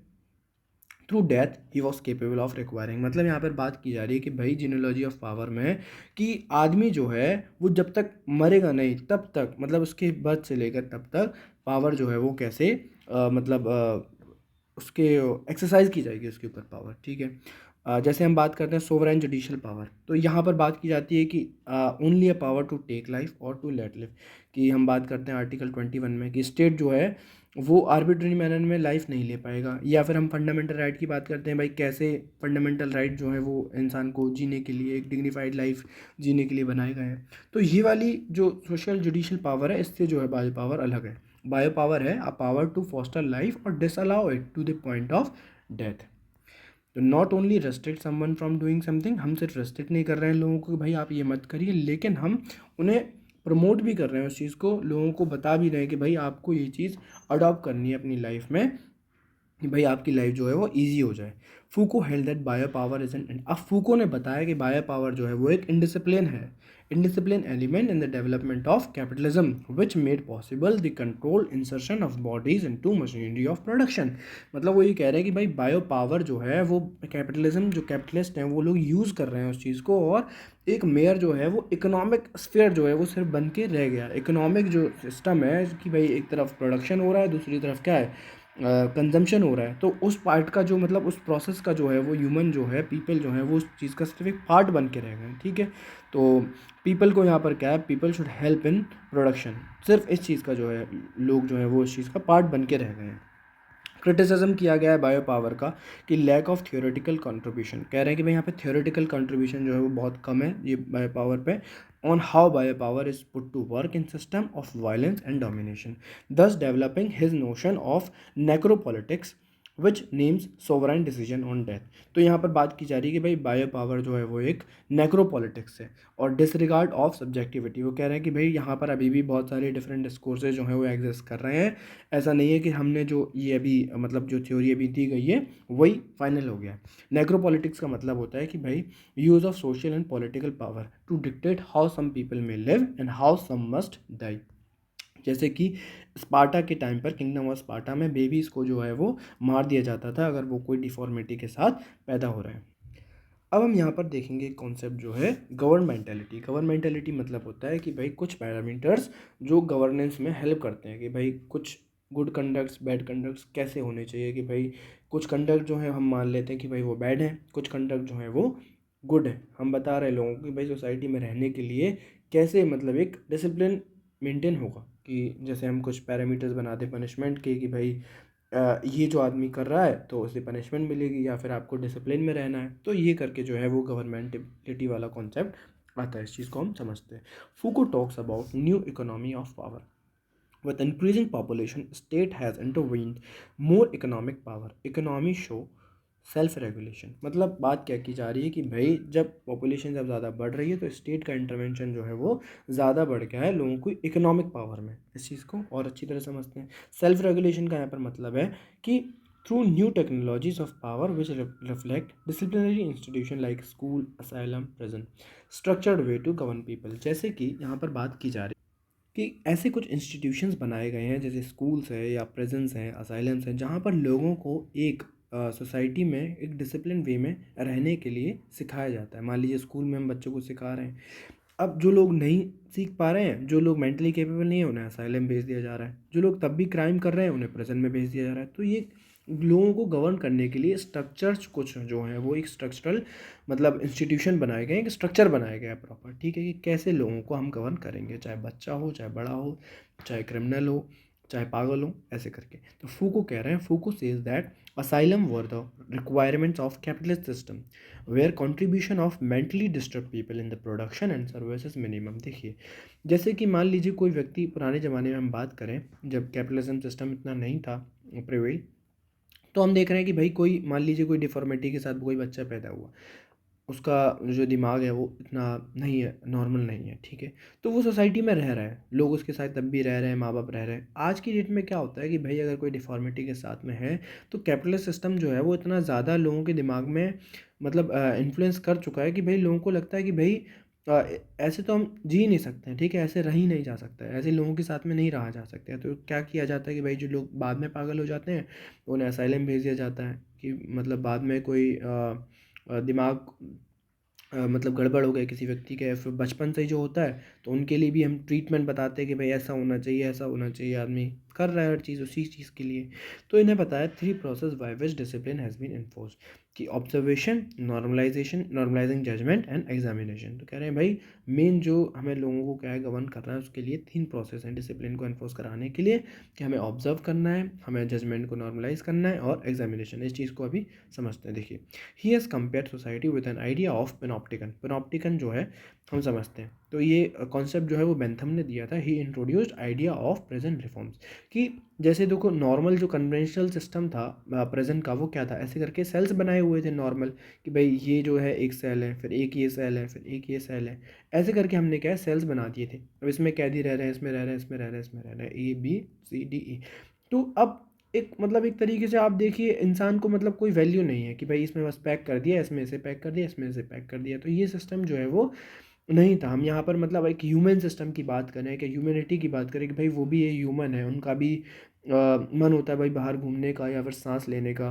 through death he was capable of requiring. मतलब यहाँ पर बात की जा रही है कि भाई जीनोलॉजी ऑफ पावर में कि आदमी जो है वो जब तक मरेगा नहीं तब तक, मतलब उसके बर्थ से लेकर तब तक पावर जो है वो कैसे मतलब उसके एक्सरसाइज की जाएगी उसके ऊपर पावर, ठीक है. जैसे हम बात करते हैं सोवरेन जुडिशियल पावर, तो यहाँ पर बात की जाती है कि only a power to take life और टू लेट लिव. कि हम बात करते हैं आर्टिकल 21 में कि स्टेट जो है वो आर्बिट्ररी मैनर में लाइफ नहीं ले पाएगा. या फिर हम फंडामेंटल राइट की बात करते हैं, भाई कैसे फंडामेंटल राइट जो है वो इंसान को जीने के लिए एक डिग्निफाइड लाइफ जीने के लिए बनाए गए हैं. तो ये वाली जो सोशल जुडिशियल पावर है इससे जो है बायो पावर अलग है. बायो पावर है a power to foster life और disallow it to the point of death. तो not only restrict someone from doing something, हम सिर्फ रेस्ट्रिक्ट नहीं कर रहे हैं लोगों को कि भाई आप ये मत करिए, लेकिन हम उन्हें प्रमोट भी कर रहे हैं उस चीज़ को, लोगों को बता भी रहे हैं कि भाई आपको ये चीज़ अडॉप्ट करनी है अपनी लाइफ में कि भाई आपकी लाइफ जो है वो ईजी हो जाए. Foucault held that bio power is an, अब फूको ने बताया कि बायो पावर जो है वो एक इनडिसिप्लिन है, indiscipline element in the development of capitalism which made possible the controlled insertion of bodies into machinery of production. मतलब वो ये कह रहे हैं कि भाई बायो पावर जो है वो कैपिटलिज्म जो कैपिटलिस्ट हैं वो लोग यूज़ कर रहे हैं उस चीज़ को, और एक मेयर जो है वो इकोनॉमिक स्फीयर जो है वो सिर्फ बन के रह गया. इकोनॉमिक जो सिस्टम है कि भाई एक तरफ प्रोडक्शन हो रहा है दूसरी तरफ क्या है कंजम्पशन हो रहा है, तो उस पार्ट का जो मतलब उस प्रोसेस का जो है वो ह्यूमन जो है पीपल जो है वो उस चीज़ का सिर्फ एक पार्ट बन के रह गए हैं, ठीक है. तो पीपल को यहाँ पर क्या है, people should help in production, सिर्फ इस चीज़ का जो है लोग जो है वो इस चीज़ का पार्ट बन के रह गए हैं. क्रिटिसिज्म किया गया है बायो पावर का कि लैक ऑफ थियोरेटिकल कंट्रीब्यूशन. कह रहे हैं कि भाई यहाँ पे थियोरेटिकल कंट्रीब्यूशन जो है वो बहुत कम है ये बायो पावर पे. On how bio power is put to work in system of violence and domination, thus developing his notion of necropolitics which names sovereign decision on death. तो यहाँ पर बात की जा रही है कि भाई बायो पावर जो है वो एक नेक्रोपॉलिटिक्स है और डिसरिगार्ड ऑफ सब्जेक्टिविटी. वो कह रहे हैं कि भाई यहाँ पर अभी भी बहुत सारे डिफरेंट डिस्कोर्सेज जो हैं वो एग्जिस्ट कर रहे हैं. ऐसा नहीं है कि हमने जो ये अभी मतलब जो थ्योरी अभी दी गई है वही फाइनल हो गया है. नेक्रोपॉलिटिक्स का मतलब होता है कि भाई use of social and political power to dictate how some people may live and how some must die. जैसे कि स्पार्टा के टाइम पर किंगडम ऑफ स्पार्टा में बेबीज़ को जो है वो मार दिया जाता था अगर वो कोई डिफॉर्मिटी के साथ पैदा हो रहे हैं. अब हम यहाँ पर देखेंगे कॉन्सेप्ट जो है गवर्नमेंटेलिटी. गवर्नमेंटेलिटी मतलब होता है कि भाई कुछ पैरामीटर्स जो गवर्नेंस में हेल्प करते हैं कि भाई कुछ गुड कंडक्ट्स बैड कंडक्ट्स कैसे होने चाहिए. कि भाई कुछ कंडक्ट जो है हम मान लेते हैं कि भाई वो बैड है, कुछ कंडक्ट जो है वो गुड है. हम बता रहे हैं लोगों को कि भाई सोसाइटी में रहने के लिए कैसे मतलब एक डिसिप्लिन मेंटेन होगा. कि जैसे हम कुछ पैरामीटर्स बना दें पनिशमेंट के कि भाई ये जो आदमी कर रहा है तो उसे पनिशमेंट मिलेगी या फिर आपको डिसिप्लिन में रहना है, तो ये करके जो है वो गवर्नमेंटिलिटी वाला कॉन्सेप्ट आता है। इस चीज़ को हम समझते हैं। Foucault talks about new economy of power. With increasing population, state has intervened more economic power. Economy show self regulation. मतलब बात क्या की जा रही है कि भाई जब पॉपुलेशन जब ज़्यादा बढ़ रही है तो स्टेट का इंटरवेंशन जो है वो ज़्यादा बढ़ गया है लोगों को इकोनॉमिक पावर में। इस चीज़ को और अच्छी तरह समझते हैं। सेल्फ रेगुलेशन का यहाँ पर मतलब है कि through new technologies of power which reflect disciplinary institution like school, asylum, prison, structured way to govern people. जैसे कि यहाँ पर बात की जा रही है कि ऐसे कुछ इंस्टीट्यूशंस बनाए गए हैं जैसे स्कूल्स है या प्रिजन्स हैं, असाइलम्स हैं, जहाँ पर लोगों को एक सोसाइटी में एक डिसिप्लिन वे में रहने के लिए सिखाया जाता है। मान लीजिए स्कूल में हम बच्चों को सिखा रहे हैं, अब जो लोग नहीं सीख पा रहे हैं, जो लोग मेंटली कैपेबल नहीं है, उन्हें असाइलम भेज दिया जा रहा है। जो लोग तब भी क्राइम कर रहे हैं उन्हें प्रिजन में भेज दिया जा रहा है। तो ये लोगों को गवर्न करने के लिए स्ट्रक्चर्स कुछ जो हैं वो एक स्ट्रक्चरल मतलब इंस्टीट्यूशन बनाए गए हैं, एक स्ट्रक्चर बनाया गया है प्रॉपर, ठीक है, कि कैसे लोगों को हम गवर्न करेंगे, चाहे बच्चा हो, चाहे बड़ा हो, चाहे क्रिमिनल हो, चाहे पागल हो, ऐसे करके। तो फूको कह रहे हैं, Foucault says that asylum were the requirements of capitalist system where contribution of mentally disturbed people in the production and services minimum। देखिए जैसे कि मान लीजिए कोई व्यक्ति, पुराने ज़माने में हम बात करें जब कैपिटलिज्म सिस्टम इतना नहीं था प्रिवेल, तो हम देख रहे हैं कि भाई कोई मान लीजिए कोई डिफॉर्मिटी के साथ कोई बच्चा पैदा हुआ, उसका जो दिमाग है वो इतना नहीं है, नॉर्मल नहीं है, ठीक है, तो वो सोसाइटी में रह रहा है, लोग उसके साथ तब भी रह रहे हैं, माँ बाप रह रहे हैं। आज की डेट में क्या होता है कि भाई अगर कोई डिफॉर्मिटी के साथ में है तो कैपिटलिस्ट सिस्टम जो है वो इतना ज़्यादा लोगों के दिमाग में मतलब इन्फ्लुएंस कर चुका है कि भाई लोगों को लगता है कि भाई ऐसे तो हम जी नहीं सकते हैं, ठीक है, ऐसे रह ही नहीं जा सकता है, ऐसे लोगों के साथ में नहीं रहा जा सकता है। तो क्या किया जाता है कि भाई जो लोग बाद में पागल हो जाते हैं उन्हें असाइलम भेज दिया जाता है कि मतलब बाद में कोई दिमाग मतलब गड़बड़ हो गए किसी व्यक्ति के, फिर बचपन से ही जो होता है तो उनके लिए भी हम ट्रीटमेंट बताते हैं कि भाई ऐसा होना चाहिए, ऐसा होना चाहिए, आदमी कर रहा है हर चीज़ उसी चीज़ के लिए। तो इन्हें पता है three process by which discipline has been enforce, कि observation, normalisation, normalising judgement and examination. तो कह रहे हैं भाई मेन जो हमें लोगों को क्या है गवर्न करना है उसके लिए तीन प्रोसेस हैं डिसिप्लिन को इन्फोर्स कराने के लिए, कि हमें ऑब्जर्व करना है, हमें जजमेंट को नॉर्मलाइज करना है और एग्जामिनेशन। इस चीज़ को अभी समझते हैं। देखिए he has compare society with an idea of panopticon. Panopticon जो है हम समझते हैं, तो ये कॉन्सेप्ट जो है वो बेंथम ने दिया था। He introduced idea of present reforms, कि जैसे देखो नॉर्मल जो कन्वेंशनल सिस्टम था प्रेजेंट का, वो क्या था, ऐसे करके सेल्स बनाए हुए थे नॉर्मल, कि भाई ये जो है एक सेल है, फिर एक ये सेल है, फिर एक ये सेल है, ऐसे करके हमने क्या है सेल्स बना दिए थे। अब इसमें कैदी रह रहे हैं, इसमें रह रहे हैं, इसमें रह रहे हैं, इसमें रह रहे हैं, A B C D E. तो अब एक मतलब एक तरीके से आप देखिए इंसान को मतलब कोई वैल्यू नहीं है कि भाई इसमें बस पैक कर दिया, इसमें से पैक कर दिया, इसमें से पैक कर दिया। तो ये सिस्टम जो है वो नहीं था। हम यहाँ पर मतलब एक ह्यूमन सिस्टम की बात करें, कि ह्यूमैनिटी की बात करें, कि भाई वो भी ये ह्यूमन है, उनका भी मन होता है भाई बाहर घूमने का या फिर सांस लेने का,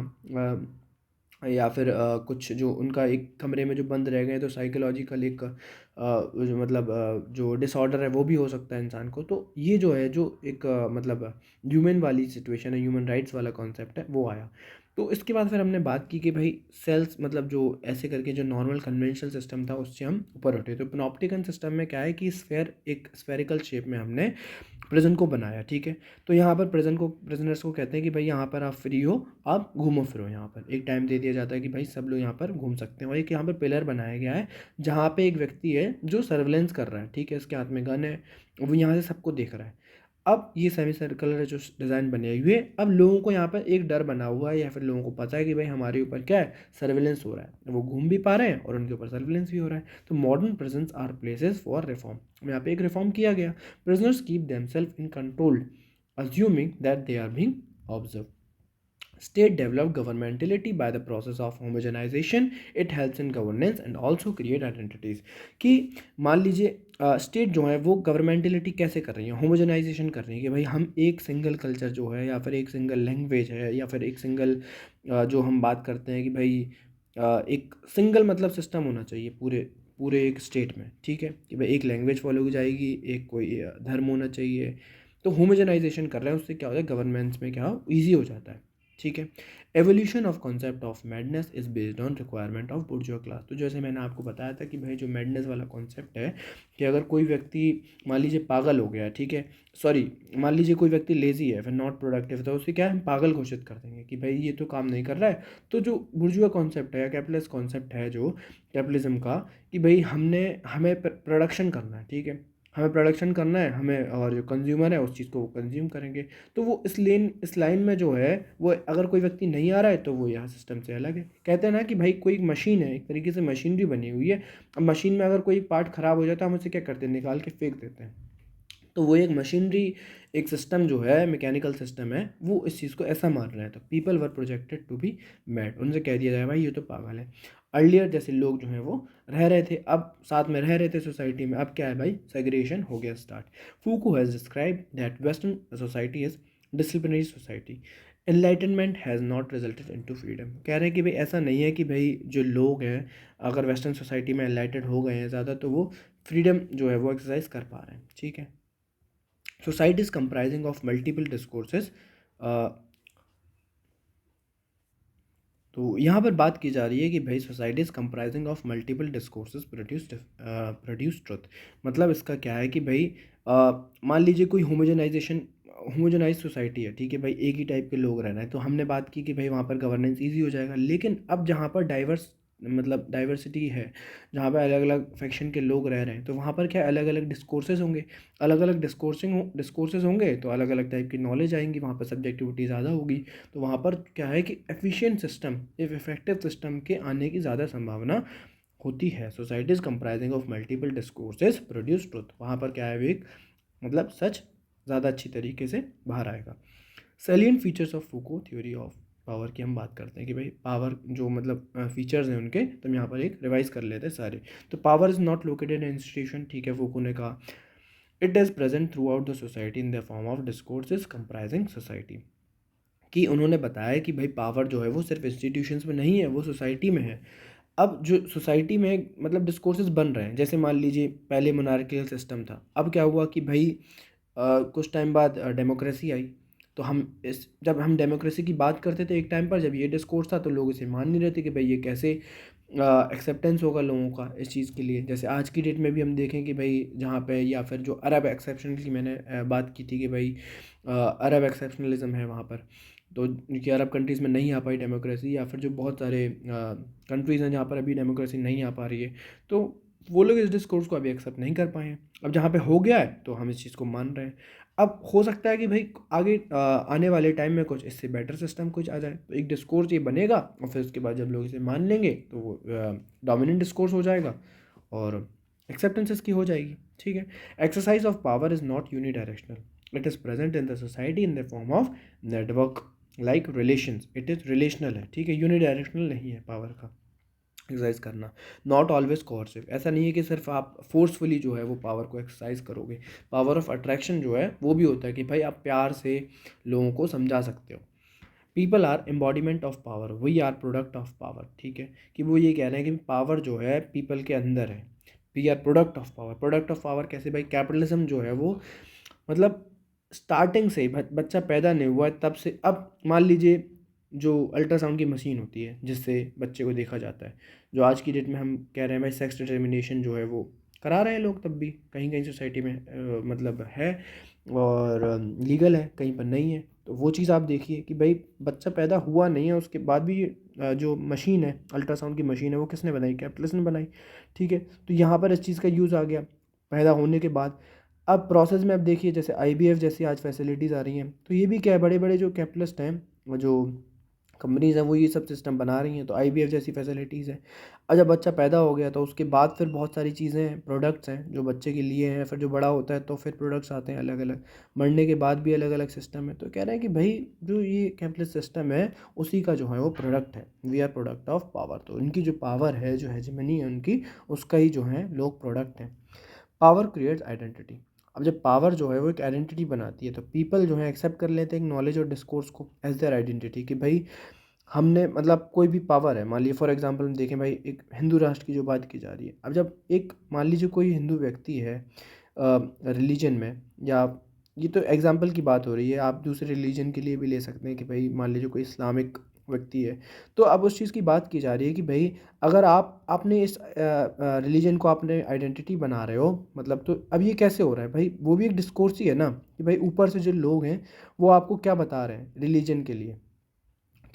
या फिर कुछ जो उनका एक कमरे में जो बंद रह गए तो साइकोलॉजिकल एक जो मतलब जो डिसऑर्डर है वो भी हो सकता है इंसान को। तो ये जो है जो एक मतलब ह्यूमन वाली सिचुएशन है, ह्यूमन राइट्स वाला कॉन्सेप्ट है, वो आया। तो इसके बाद फिर हमने बात की कि भाई सेल्स मतलब जो ऐसे करके जो नॉर्मल कन्वेंशनल सिस्टम था उससे हम ऊपर उठे। तो पनॉप्टिकन सिस्टम में क्या है कि स्फेयर, एक स्फेरिकल शेप में हमने प्रिजन को बनाया, ठीक है। तो यहाँ पर प्रिजन को, प्रिजनर्स को कहते हैं कि भाई यहाँ पर आप फ्री हो, आप घूमो फिरो, यहाँ पर एक टाइम दे दिया जाता है कि भाई सब लोग यहाँ पर घूम सकते हैं। और एक यहाँ पर पिलर बनाया गया है जहाँ पे एक व्यक्ति है जो सर्वेलेंस कर रहा है, ठीक है, इसके हाथ में गन है, वो यहाँ से सबको देख रहा है। अब ये सेमी सर्कुलर जो डिज़ाइन बने हुए, अब लोगों को यहाँ पर एक डर बना हुआ है या फिर लोगों को पता है कि भाई हमारे ऊपर क्या है, सर्वेलेंस हो रहा है, वो घूम भी पा रहे हैं और उनके ऊपर सर्वेलेंस भी हो रहा है। तो modern prisons are places for reform, यहाँ पे एक रिफॉर्म किया गया। Prisoners keep themselves in control assuming that they are being observed. State develop governmentality by the process of homogenization. It helps in governance and also create identities। कि मान लीजिए स्टेट जो है वो गवर्नमेंटलिटी कैसे कर रही है, होमोजेनाइजेशन कर रही है, कि भाई हम एक सिंगल कल्चर जो है या फिर एक सिंगल लैंग्वेज है या फिर एक सिंगल जो हम बात करते हैं कि भाई एक सिंगल मतलब सिस्टम होना चाहिए पूरे पूरे एक स्टेट में, ठीक है, कि भाई एक लैंग्वेज फॉलो की जाएगी, एक कोई धर्म होना चाहिए। तो होमोजेनाइजेशन कर रहे हैं, उससे क्या होता है गवर्नेंस में क्या ईजी हो जाता है, ठीक है। Evolution of concept of madness is based on requirement of बुर्जुआ class. तो जैसे मैंने आपको बताया था कि भाई जो मैडनेस वाला कॉन्सेप्ट है कि अगर कोई व्यक्ति मान लीजिए पागल हो गया, ठीक है, सॉरी, मान लीजिए कोई व्यक्ति लेजी है, फिर नॉट प्रोडक्टिव, तो उसे क्या है, हम पागल घोषित कर देंगे कि भाई ये तो काम नहीं कर रहा है। तो जो बुर्जुआ कॉन्सेप्ट है या कैपिटलिस्ट कॉन्सेप्ट है जो कैपिटलिज्म का, कि भाई हमें प्रोडक्शन करना है, ठीक है, हमें प्रोडक्शन करना है, हमें, और जो कंज्यूमर है उस चीज़ को वो कंज्यूम करेंगे। तो वो इस लाइन में जो है वो, अगर कोई व्यक्ति नहीं आ रहा है तो वो यहाँ सिस्टम से अलग है। कहते हैं ना कि भाई कोई एक मशीन है, एक तरीके से मशीनरी बनी हुई है। अब मशीन में अगर कोई पार्ट ख़राब हो जाता है हम उसे क्या करते हैं, निकाल के फेंक देते हैं। तो वो एक मशीनरी, एक सिस्टम जो है, मैकेनिकल सिस्टम है, वो इस चीज़ को ऐसा मान रहा है। तो people were projected to be mad, उनसे कह दिया जाए भाई ये तो पागल है। अर्लियर जैसे लोग जो हैं वो रह रहे थे, अब साथ में रह रहे थे सोसाइटी में, अब क्या है भाई, सेग्रीगेशन हो गया start. Foucault has describe that western society is disciplinary society, enlightenment has not resulted into freedom. कह रहे हैं कि भाई ऐसा नहीं है कि भाई जो लोग हैं अगर वेस्टर्न सोसाइटी में एनलाइटेड हो गए हैं ज़्यादा तो वो फ्रीडम जो है वो एक्सरसाइज कर पा रहे हैं, ठीक है। Society is comprising of multiple discourses। तो यहाँ पर बात की जा रही है कि भाई society is comprising of multiple discourses produce truth. मतलब इसका क्या है कि भाई मान लीजिए कोई होमोजेनाइज सोसाइटी है, ठीक है भाई, एक ही टाइप के लोग रहना है, तो हमने बात की कि भाई वहाँ पर गवर्नेंस इजी हो जाएगा। लेकिन अब जहाँ पर डाइवर्सिटी है, जहाँ पर अलग अलग फैक्शन के लोग रह रहे हैं, तो वहाँ पर क्या अलग अलग डिस्कोर्सेज होंगे, अलग अलग डिस्कोर्सेज होंगे, तो अलग अलग टाइप की नॉलेज आएंगी, वहाँ पर सब्जेक्टिविटी ज़्यादा होगी। तो वहाँ पर क्या है कि एफिशिएंट सिस्टम, एक इफेक्टिव सिस्टम के आने की ज़्यादा संभावना होती है। Societies comprising of multiple discourses produce truth, वहाँ पर क्या है, एक मतलब सच ज़्यादा अच्छी तरीके से बाहर आएगा। Salient features of Foucault theory of power की हम बात करते हैं कि भाई पावर जो मतलब फीचर्स हैं उनके, तो हम यहाँ पर एक रिवाइज कर लेते हैं सारे। तो power is not located in institution, ठीक है, फूको ने कहा। It is present through out the society in the form of discourses comprising society. कि उन्होंने बताया कि भाई पावर जो है वो सिर्फ इंस्टीट्यूशंस में नहीं है, वो सोसाइटी में है। अब जो सोसाइटी में मतलब डिस्कोर्सेज बन रहे हैं, जैसे मान लीजिए पहले मोनार्किकल सिस्टम था, अब क्या हुआ कि भाई कुछ टाइम बाद डेमोक्रेसी आई। तो जब हम डेमोक्रेसी की बात करते थे एक टाइम पर, जब ये डिस्कोर्स था तो लोग इसे मान नहीं रहे थे कि भाई ये कैसे एक्सेप्टेंस होगा लोगों का इस चीज़ के लिए। जैसे आज की डेट में भी हम देखें कि भाई जहाँ पे, या फिर जो अरब एक्सेप्शन की मैंने बात की थी कि भाई अरब एक्सेप्शनलिज्म है वहाँ पर, तो कि अरब कंट्रीज़ में नहीं आ पाई डेमोक्रेसी, या फिर जो बहुत सारे कंट्रीज़ हैं जहाँ पर अभी डेमोक्रेसी नहीं आ पा रही है, तो वो लोग इस डिस्कोर्स को अभी एक्सेप्ट नहीं कर पाए हैं। अब जहाँ पे हो गया है तो हम इस चीज़ को मान रहे हैं। अब हो सकता है कि भाई आगे आने वाले टाइम में कुछ इससे बेटर सिस्टम कुछ आ जाए, तो एक डिस्कोर्स ये बनेगा और फिर उसके बाद जब लोग इसे मान लेंगे तो वो डोमिनेंट डिस्कोर्स हो जाएगा और एक्सेप्टेंस इसकी हो जाएगी, ठीक है। Exercise of power is not unidirectional, it is present in the society in the form of network like relations, it is relational है, ठीक है, यूनिडायरेक्शनल नहीं है पावर का एक्सरसाइज करना। नॉट ऑलवेज कोर्सिव, ऐसा नहीं है कि सिर्फ आप फोर्सफुली जो है वो पावर को एक्सरसाइज करोगे। पावर ऑफ अट्रैक्शन जो है वो भी होता है कि भाई आप प्यार से लोगों को समझा सकते हो। People are embodiment of power, we are product of power, ठीक है, कि वो ये कह रहे हैं कि पावर जो है पीपल के अंदर है, we are product of power. Product of power कैसे भाई, कैपिटलिज्म जो है वो मतलब स्टार्टिंग से ही बच्चा पैदा नहीं हुआ है तब से, अब मान लीजिए जो अल्ट्रासाउंड की मशीन होती है जिससे बच्चे को देखा जाता है, जो आज की डेट में हम कह रहे हैं भाई सेक्स डिटर्मिनेशन जो है वो करा रहे हैं लोग, तब भी कहीं कहीं सोसाइटी में मतलब है और लीगल है, कहीं पर नहीं है। तो वो चीज़ आप देखिए कि भाई बच्चा पैदा हुआ नहीं है उसके बाद भी जो मशीन है, अल्ट्रासाउंड की मशीन है, वो किसने बनाई, कैपिटलिस्ट ने बनाई, ठीक है। तो यहाँ पर इस चीज़ का यूज़ आ गया पैदा होने के बाद। अब प्रोसेस में अब देखिए जैसे आईवीएफ जैसी आज फैसिलिटीज़ आ रही हैं, तो ये भी क्या है, बड़े बड़े जो कैपिटलिस्ट हैं, वो जो कंपनीज़ हैं, वो ये सब सिस्टम बना रही हैं, तो आईवीएफ जैसी फैसिलिटीज़ हैं। अब जब बच्चा पैदा हो गया तो उसके बाद फिर बहुत सारी चीज़ें हैं, प्रोडक्ट्स हैं जो बच्चे के लिए हैं, फिर जो बड़ा होता है तो फिर प्रोडक्ट्स आते हैं अलग अलग, मरने के बाद भी अलग अलग सिस्टम है। तो कह रहे हैं कि भाई जो ये कैपिटलिस्ट सिस्टम है उसी का जो है वो प्रोडक्ट है, we are product of power. तो इनकी जो पावर है, जो हेजेमनी है उनकी, उसका ही जो है लोग प्रोडक्ट हैं। पावर क्रिएट्स आइडेंटिटी, अब जब पावर जो है वो एक आइडेंटिटी बनाती है तो पीपल जो है एक्सेप्ट कर लेते हैं एक नॉलेज और डिस्कोर्स को एज देयर आइडेंटिटी, कि भाई हमने मतलब कोई भी पावर है, मान लीजिए फॉर एग्जांपल हम देखें भाई एक हिंदू राष्ट्र की जो बात की जा रही है। अब जब एक मान लीजिए कोई हिंदू व्यक्ति है रिलीजन में, या ये तो एग्जाम्पल की बात हो रही है, आप दूसरे रिलीजन के लिए भी ले सकते हैं कि भाई मान लीजिए कोई इस्लामिक व्यक्ति है, तो अब उस चीज़ की बात की जा रही है कि भाई अगर आप आपने इस रिलीजन को आपने आइडेंटिटी बना रहे हो, मतलब तो अब ये कैसे हो रहा है भाई, वो भी एक डिस्कोर्स ही है ना कि भाई ऊपर से जो लोग हैं वो आपको क्या बता रहे हैं रिलीजन के लिए।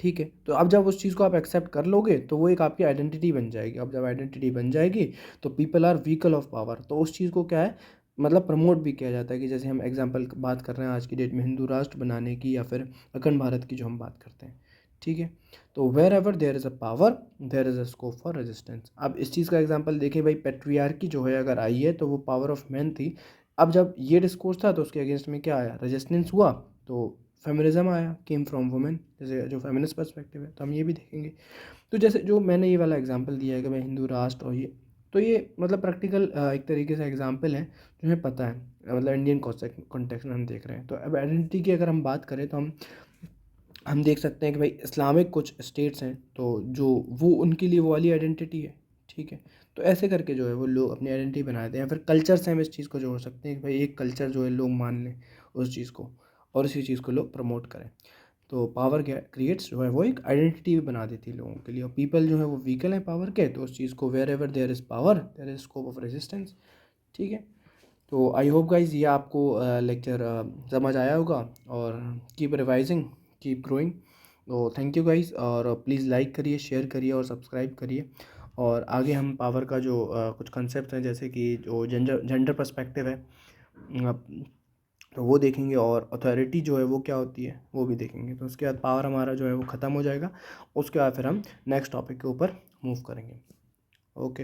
ठीक है, तो अब जब उस चीज़ को आप एक्सेप्ट कर लोगे तो वो एक आपकी आइडेंटिटी बन जाएगी। अब जब आइडेंटिटी बन जाएगी तो people are vehicle of power, तो उस चीज़ को क्या है मतलब प्रमोट भी किया जाता है कि जैसे हम एग्जांपल बात कर रहे हैं आज की डेट में हिंदू राष्ट्र बनाने की या फिर अखंड भारत की जो हम बात करते हैं। ठीक है, तो wherever there is a power there is a scope for resistance. अब इस चीज़ का एग्जांपल देखिए भाई, पेट्रियार्की जो है अगर आई है तो वो पावर ऑफ मैन थी। अब जब ये डिस्कोर्स था तो उसके अगेंस्ट में क्या आया, रेजिस्टेंस हुआ, तो फेमिनिज्म आया, केम फ्रॉम वुमेन, जैसे जो फेमिनिस्ट पर्सपेक्टिव है, तो हम ये भी देखेंगे। तो जैसे जो मैंने ये वाला एग्जांपल दिया है कि भाई हिंदू राष्ट्र और ये, तो ये मतलब प्रैक्टिकल एक तरीके से एग्जांपल है जो हमें पता है, मतलब इंडियन कॉन्टेक्स्ट में हम देख रहे हैं। तो अब आइडेंटिटी की अगर हम बात करें तो हम देख सकते हैं कि भाई इस्लामिक कुछ स्टेट्स हैं तो जो वो उनके लिए वो वाली आइडेंटिटी है। ठीक है, तो ऐसे करके जो है वो लोग अपनी आइडेंटिटी बनाते हैं, या फिर कल्चर से हम इस चीज़ को जोड़ सकते हैं कि भाई एक कल्चर जो है लोग मान लें उस चीज़ को, और उसी चीज़ को लोग प्रमोट करें। तो पावर क्रिएट्स जो है वो एक आइडेंटिटी भी बना देती है लोगों के लिए, और पीपल जो है वो व्हीकल है पावर के, तो उस चीज़ को wherever there is power there is scope of resistance. ठीक है, तो आई होप गाइज ये आपको लेक्चर समझ आया होगा, और कीप रिवाइजिंग, कीप ग्रोइंग। तो थैंक यू गाइज, और प्लीज़ लाइक करिए, शेयर करिए और सब्सक्राइब करिए। और आगे हम पावर का जो कुछ कंसेप्ट हैं जैसे कि जो जेंडर जेंडर पर्सपेक्टिव है तो वो देखेंगे, और अथॉरिटी जो है वो क्या होती है वो भी देखेंगे। तो उसके बाद पावर हमारा जो है वो ख़त्म हो जाएगा, उसके बाद फिर हम नेक्स्ट टॉपिक के ऊपर मूव करेंगे। ओके।